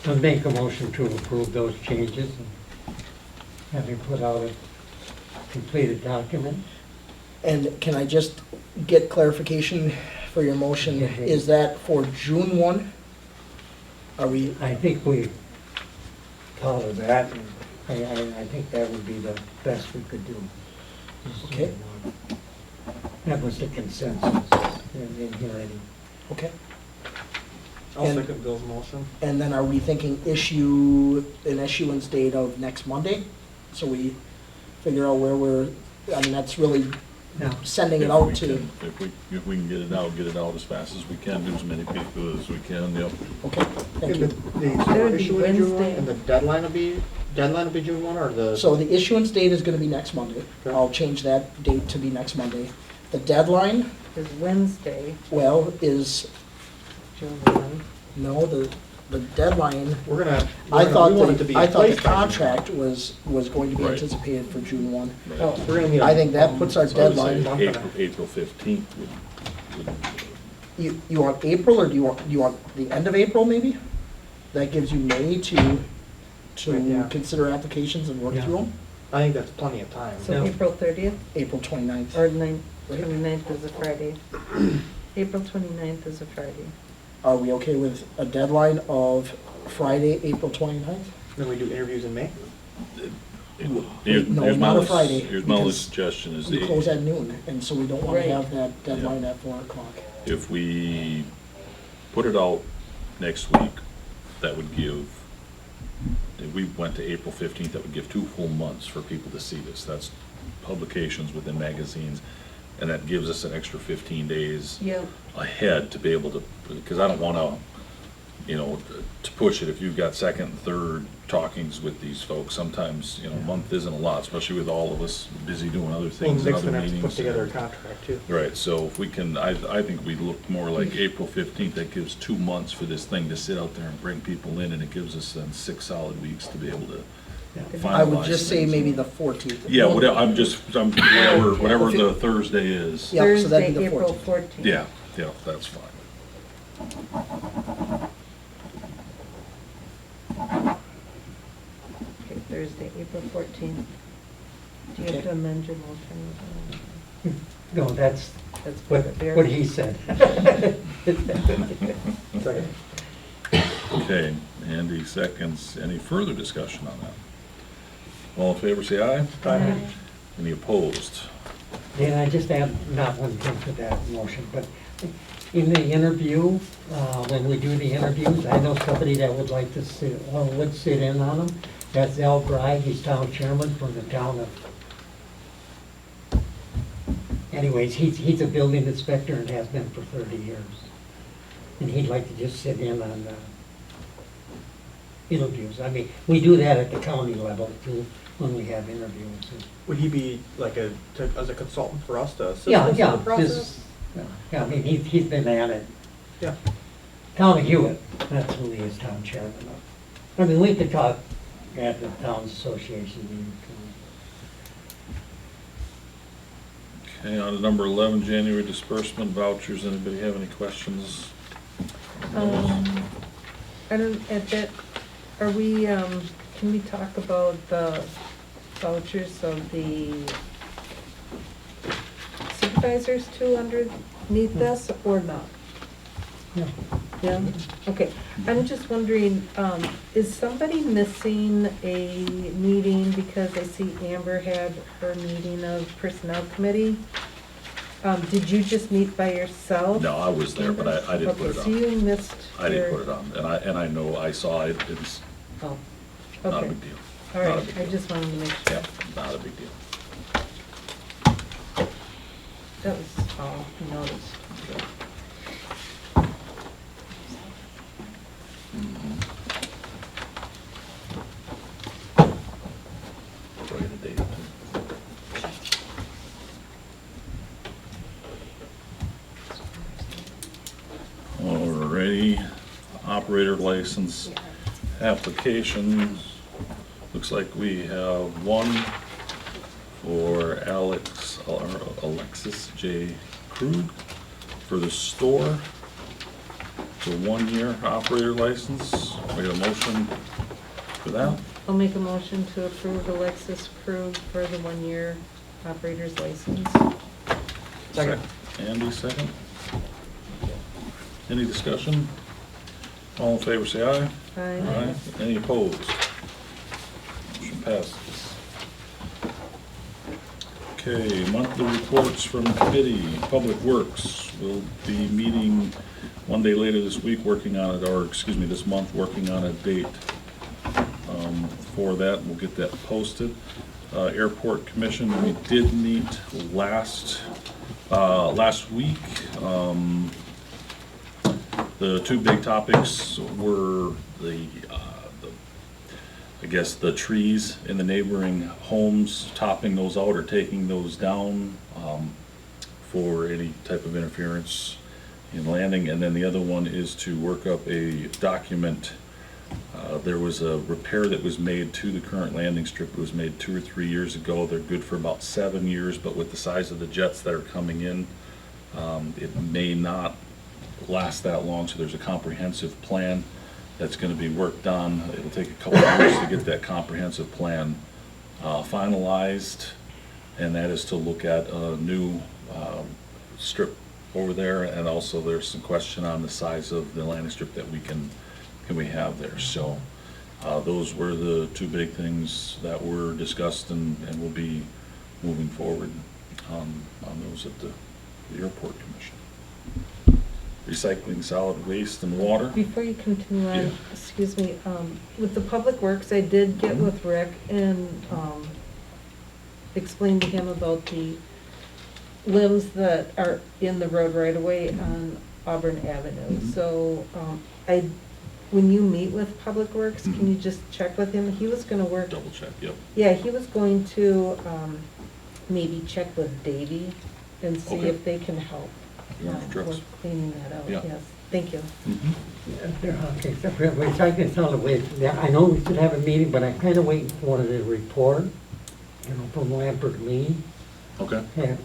I'll make a motion to approve those changes and have you put out a completed document. And can I just get clarification for your motion? Yeah. Is that for June 1? Are we, I think we follow that, and I think that would be the best we could do. Okay. That was the consensus in here any. okay? I'll And- second Bill's motion. And then are we thinking an issuance date of next Monday? So we figure out where we're, I mean, that's really No. sending it If out we to, can- If we can get it out as fast as we can, do as many people as we can, yep. okay, thank And you. That would be issue in June 1, Wednesday. and the deadline will be June 1, or the? So the issuance date is gonna be next Monday. Okay. I'll change that date to be next Monday. The deadline, Is Wednesday, well, is, June 1. no, the deadline, We're gonna, I thought we want it to be I in thought the place by June 1. contract was going to be Right. anticipated for June 1. Oh, we're gonna need a- I think that puts our So I would say deadline, April 15th would, you want April, or do you want the end of April, maybe? That gives you May to Yeah. consider applications and work Yeah. through them? I think that's plenty of time. So Yeah. April 30th April 29th. or 29th is a Friday. April 29th is a Friday. Are we okay with a deadline of Friday, April 29th? Then we do interviews in May? No, here's not my a only- Friday, Here's my only because suggestion is We close the, at noon, and so we don't want Right. to have that deadline at 4 o'clock. if we put it out next week, that would give, if we went to April 15th, that would give 2 full months for people to see this. That's publications within magazines, and that gives us an extra 15 days Yep. ahead to be able to, because I don't want to, to push it. If you've got second and third talkings with these folks, sometimes, a month isn't a lot, especially with all of us busy doing other Well, things and Nick's other gonna have to meetings. put together a contract too. Right, so if we can, I think we look more like April 15th, that gives 2 months for this thing to sit out there and bring people in, and it gives us then 6 solid weeks to be able to finalize. I would just say things. maybe the 14th. Yeah, whatever the Thursday is. Yeah, so that'd be Thursday, the April 14th. 14th. Yeah, that's fine. Okay, Thursday, April 14th. Do you have Okay. to amend your motion? No, that's That's what he said. Second. Okay, Andy seconds. Any further discussion on that? All in favor, say aye. Aye. Any opposed? And I just add not one thing to that motion, but in the interview, when we do the interviews, I know somebody that would like to sit, or would sit in on them. That's Al Bragg, he's town chairman from the town of, anyways, he's a building inspector and has been for 30 years. And he'd like to just sit in on interviews. I mean, we do that at the county level too, when we have interviews. Would he be like as a consultant for us to assist Yeah, us in yeah, the process? yeah, I mean, he's been at it. Yeah. Town of Hewitt, that's who he is, town chairman of. I mean, we could talk at the town's association meeting. Okay, on to number 11, January disbursement vouchers. Anybody have any questions? I don't, at that, are we, can we talk about the vouchers of the supervisors too underneath this or not? Yeah. Yeah, okay. I'm just wondering, is somebody missing a meeting because I see Amber had her meeting of personnel committee? Did you just meet by yourself? No, I was there, but I didn't put it Okay, so on. you missed I didn't your- put it on, and I know, I saw it, it's Oh, not a okay. big deal. All Not a right, big I deal. just wanted to make sure. Yeah, not a big deal. That was all I noticed. Write a date. Alrighty, operator license applications. Looks like we have one for Alexis J. Krug for the store. It's a 1-year operator license. We have a motion for that. I'll make a motion to approve Alexis Krug for the 1-year operator's license. Second. Andy, second. Any discussion? All in favor, say aye. Aye. Any opposed? Motion passes. Okay, monthly reports from committee, Public Works. We'll be meeting one day later this week, working on it, or excuse me, this month, working on a date for that. We'll get that posted. Airport Commission, we did meet last week. The two big topics were I guess the trees in the neighboring homes, topping those out or taking those down for any type of interference in landing. And then the other one is to work up a document. There was a repair that was made to the current landing strip. It was made 2 or 3 years ago. They're good for about 7 years, but with the size of the jets that are coming in, it may not last that long. So there's a comprehensive plan that's going to be worked on. It'll take a couple of years to get that comprehensive plan finalized, and that is to look at a new strip over there, and also there's some question on the size of the landing strip that we can we have there. So those were the two big things that were discussed, and will be moving forward on those at the Airport Commission. Recycling solid waste and water. Before you continue on, Yeah. excuse me, with the Public Works, I did get with Rick and explained to him about the limbs that are in the road right away on Auburn Avenue. Mhm. So when you meet with Public Works, can you just check with him? He was gonna work. Double check, yep. Yeah, he was going to maybe check with Davy and see Okay. if they can help. Warranty trucks. With cleaning that out, Yeah. yes. Thank you. Okay, so for recycling solid waste, yeah, I know we should have a meeting, but I kind of waiting for the report, from Lambert Lee. Okay. And,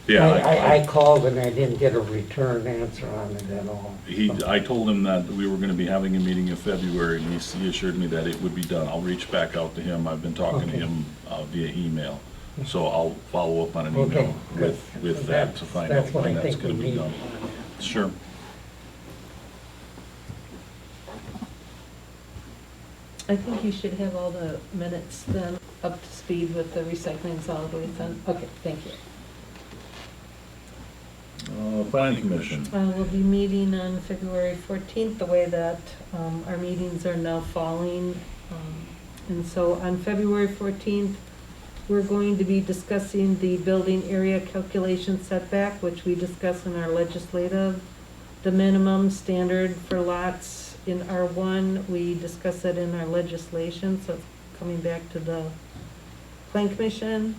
Yeah, I called and I didn't get a return answer on it at all. I told him that we were gonna be having a meeting in February, and he assured me that it would be done. I'll reach back out to him. I've been talking to Okay. him via email. So I'll follow up on an Okay, email good. with that to find out That's what when I that's think gonna we be need. done. Sure. I think you should have all the minutes then up to speed with the recycling solid waste then. Okay, thank you. Planning Commission. We'll be meeting on February 14th, the way that our meetings are now falling. And so on February 14th, we're going to be discussing the building area calculation setback, which we discuss in our legislative. The minimum standard for lots in R1, we discuss it in our legislation, so it's coming back to the Plan Commission.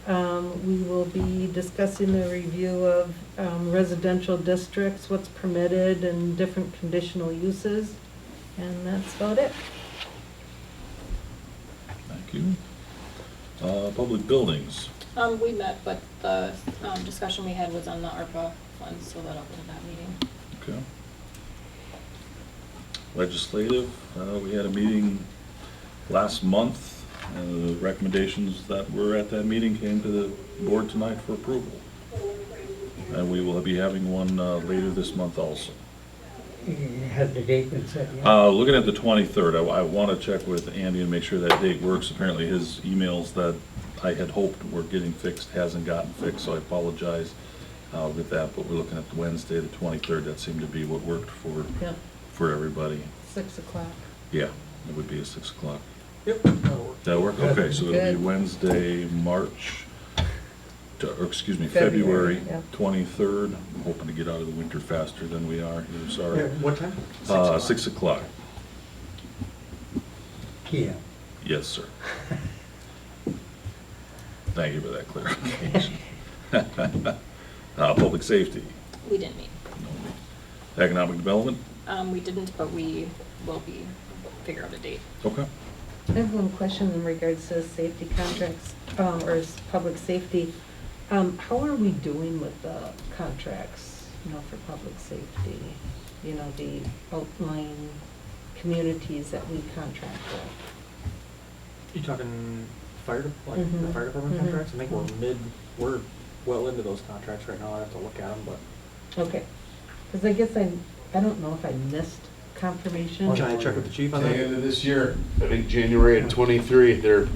We will be discussing the review of residential districts, what's permitted and different conditional uses, and that's about it. Thank you. Public buildings. We met, but the discussion we had was on the ARPA funds, so that'll go to that meeting. Okay. Legislative, we had a meeting last month, and the recommendations that were at that meeting came to the board tonight for approval. And we will be having one later this month also. Has the date been set yet? Looking at the 23rd, I want to check with Andy and make sure that date works. Apparently his emails that I had hoped were getting fixed, hasn't gotten fixed, so I apologize with that, but we're looking at Wednesday, the 23rd. That seemed to be what worked Yep, for everybody. 6 o'clock. Yeah, it would be at 6 o'clock. Yep, that'll work. That work? Okay, so it'll be Good. Wednesday, February February, yeah. 23rd. I'm hoping to get out of the winter faster than we are here, sorry. Yeah, what time? 6 o'clock. Yeah. Yes, sir. Thank you for that clarification. Public safety, We didn't meet. economic development, We didn't, but we will be, figure out a date. okay. I have one question in regards to safety contracts, or public safety. How are we doing with the contracts, for public safety? The outlying communities that we contract with? You talking fire, the Mhm. fire department Mhm. contracts? I think we're well into those contracts right now. I have to look at them, but. Okay, because I guess I don't know if I missed confirmation. Can I check with the chief on At the that? end of this year, I think January of 23, they're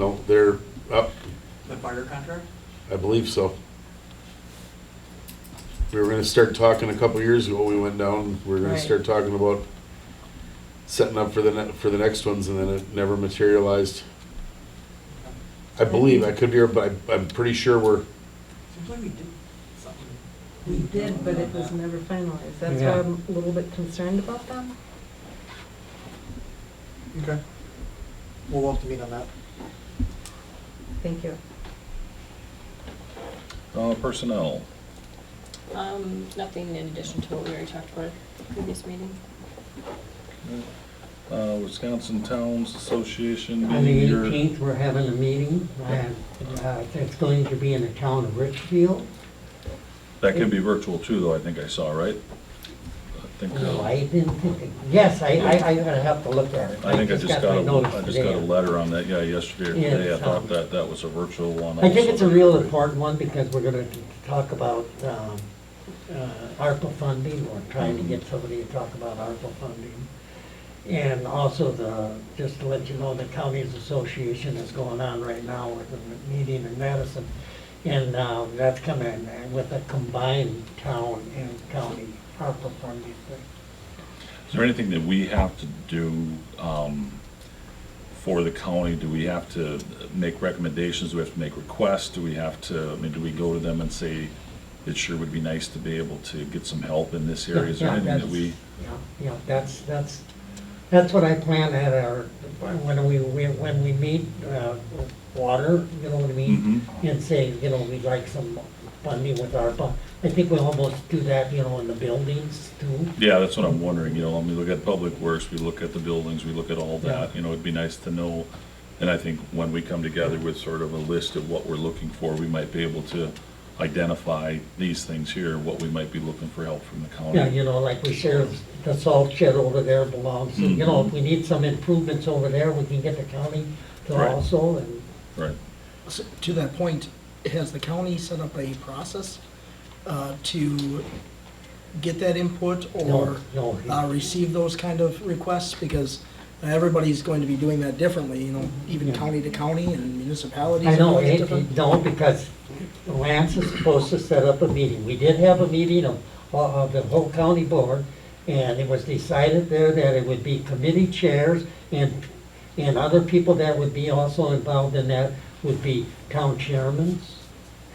up, The fire contract? I believe so. We were gonna start talking a couple years ago, we went down, we were gonna Right. start talking about setting up for the next ones, and then it never materialized. I believe, I could be, but I'm pretty sure we're, Seems like we did something. We did, but it was never finalized. That's Yeah. why I'm a little bit concerned about them. Okay. We'll have to meet on that. Thank you. Personnel, Nothing in addition to what we already talked about at the previous meeting. Wisconsin Towns Association. On the meeting here. 18th, we're having a meeting, and it's going to be in the town of Richfield. That can be virtual too, though, I think I saw, right? I think, No, I didn't think, yes, I gotta have to look at it. I think I just got my notice I just got a today. letter on that, yeah, yesterday or Yeah, today. I it's, thought that was a virtual one I think also. it's a real important one because we're gonna talk about ARPA funding. We're trying to get somebody to talk about ARPA funding. And also just to let you know, the Counties Association is going on right now with a meeting in Madison. And that's coming with a combined town and county ARPA funding thing. Is there anything that we have to do for the county? Do we have to make recommendations? Do we have to make requests? Do we have to, do we go to them and say, it sure would be nice to be able to get some help in this area? Is there anything that we? Yeah, that's what I plan at when we meet, water, you know what I mean? And say, we'd like some funding with ARPA. I think we'll almost do that, in the buildings too. Yeah, that's what I'm wondering, we look at Public Works, we look at the buildings, we look at all that, it'd be nice to know. And I think when we come together with sort of a list of what we're looking for, we might be able to identify these things here, what we might be looking for help from the county. Yeah, like we share the salt shed over there belongs, to if we need some improvements over there, we can get the county to Right. also, and Right. So, to that point, has the county set up a process to get that input or No. receive those kind of requests? Because everybody's going to be doing that differently, even Yeah. county to county and municipalities. I are know, doing it different. no, because Lance is supposed to set up a meeting. We did have a meeting of the whole county board, and it was decided there that it would be committee chairs and other people that would be also involved in that would be town chairmans,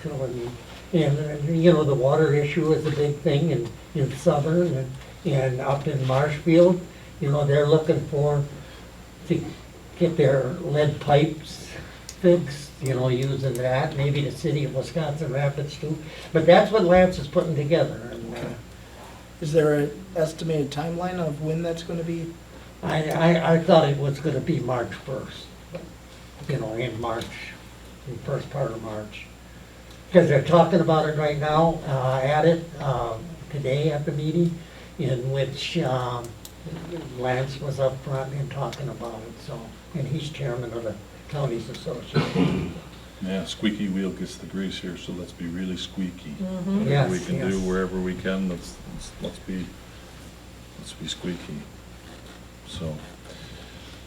you know what I mean? And, the water issue is a big thing in Southern and up in Marshfield, they're looking to get their lead pipes fixed, using that, maybe the city of Wisconsin Rapids too. But that's what Lance is putting together. And, Is there an estimated timeline of when that's going to be? I thought it was gonna be March 1st, in March, in the first part of March. Because they're talking about it right now, today at the meeting, in which Lance was up front and talking about it, so, and he's chairman of the Counties Association. Yeah, squeaky wheel gets the grease here, so let's be really squeaky. Mhm. Whatever we Yes, can do, yes. wherever we can, let's be squeaky. So,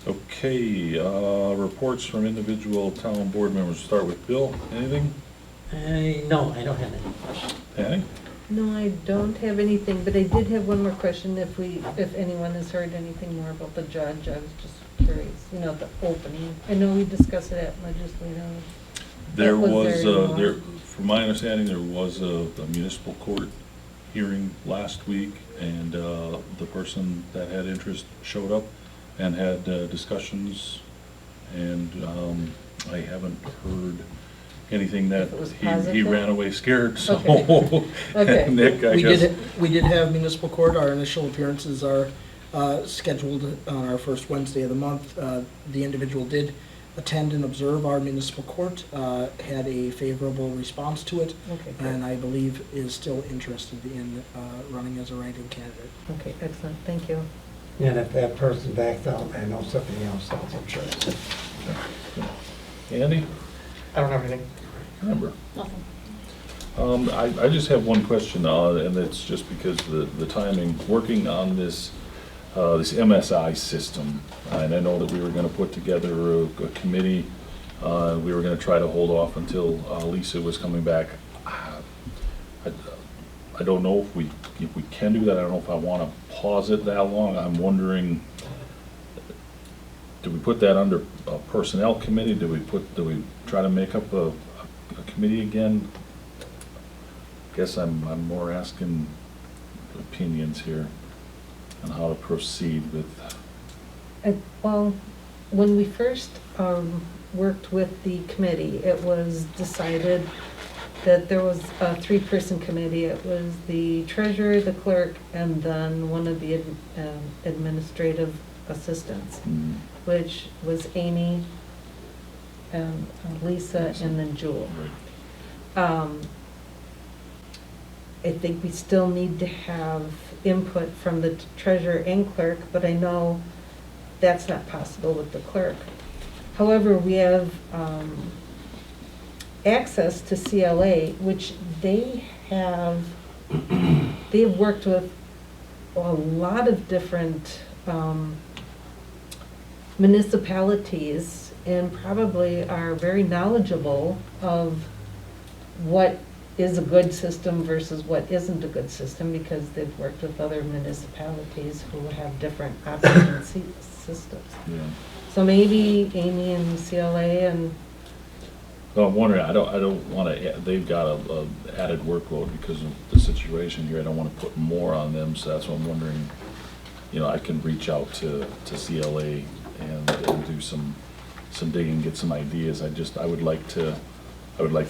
Okay, reports from individual town board members. Start with Bill. Anything? No, I don't have any questions. Patty? No, I don't have anything, but I did have one more question. If anyone has heard anything more about the judge, I was just curious, the opening. I know we discussed it at legislative. There was, there from my understanding, there was a municipal court hearing last week, and the person that had interest showed up and had discussions, and I haven't heard anything that If it was he positive? ran away scared, so. Okay. Nick, I guess. We did have municipal court. Our initial appearances are scheduled on our first Wednesday of the month. The individual did attend and observe our municipal court, had a favorable response to it, Okay, great. and I believe is still interested in running as a write-in candidate. Okay, excellent, thank you. And if that person backs out, I know something else, I'm sure. Andy? I don't have anything. Remember? Nothing. I just have one question, and it's just because the timing, working on this MSI system, and I know that we were gonna put together a committee, we were gonna try to hold off until Lisa was coming back. I don't know if we can do that. I don't know if I wanna pause it that long. I'm wondering, do we put that under a personnel committee? Do we try to make up a committee again? Guess I'm more asking opinions here on how to proceed with. Well, when we first worked with the committee, it was decided that there was a 3-person committee. It was the treasurer, the clerk, and then one of the administrative assistants, which was Amy, Lisa, and then Jewel. I think we still need to have input from the treasurer and clerk, but I know that's not possible with the clerk. However, we have access to CLA, which they've worked with a lot of different municipalities and probably are very knowledgeable of what is a good system versus what isn't a good system, because they've worked with other municipalities who have different operating systems. Yeah. So maybe Amy and CLA and, No, I'm wondering, I don't want to, they've got a added workload because of the situation here. I don't want to put more on them, so that's what I'm wondering. I can reach out to CLA and do some digging, get some ideas. I would like to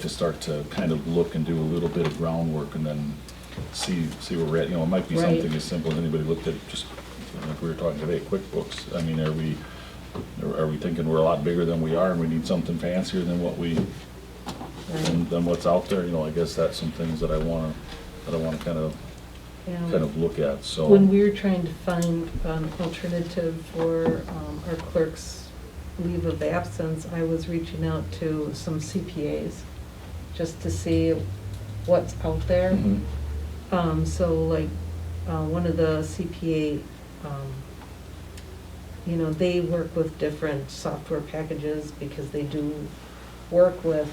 start to kind of look and do a little bit of groundwork and then see where we're at. It might be Right. something as simple as anybody looked at, just like we were talking today, QuickBooks. I mean, are we thinking we're a lot bigger than we are and we need something fancier than than what's out there? I guess that's some things that I want to kind of look at, so. when we were trying to find an alternative for our clerk's leave of absence, I was reaching out to some CPAs just to see what's out there. Mhm. So like, one of the CPA, they work with different software packages because they do work with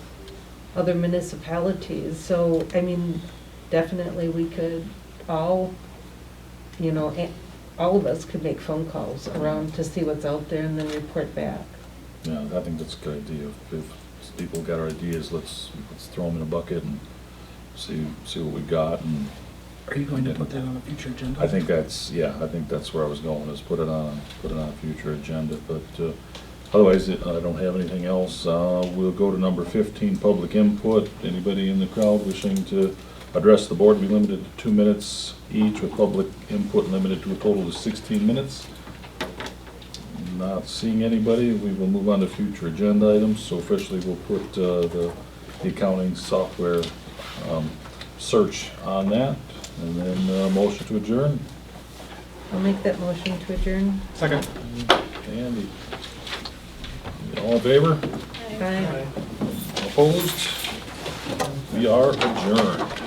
other municipalities. So, I mean, definitely we could all of us could make phone calls around to see what's out there and then report back. Yeah, I think that's a good idea. If people got our ideas, let's throw them in a bucket and see what we got. And Are you going to put that on a future agenda? I think that's where I was going, is put it on a future agenda. But otherwise, I don't have anything else. We'll go to number 15, public input. Anybody in the crowd wishing to address the board be limited to 2 minutes each, with public input limited to a total of 16 minutes. Not seeing anybody, we will move on to future agenda items. So officially, we'll put the accounting software search on that, and then motion to adjourn. I'll make that motion to adjourn. Second. Andy, all in favor? Bye. Opposed? We are adjourned.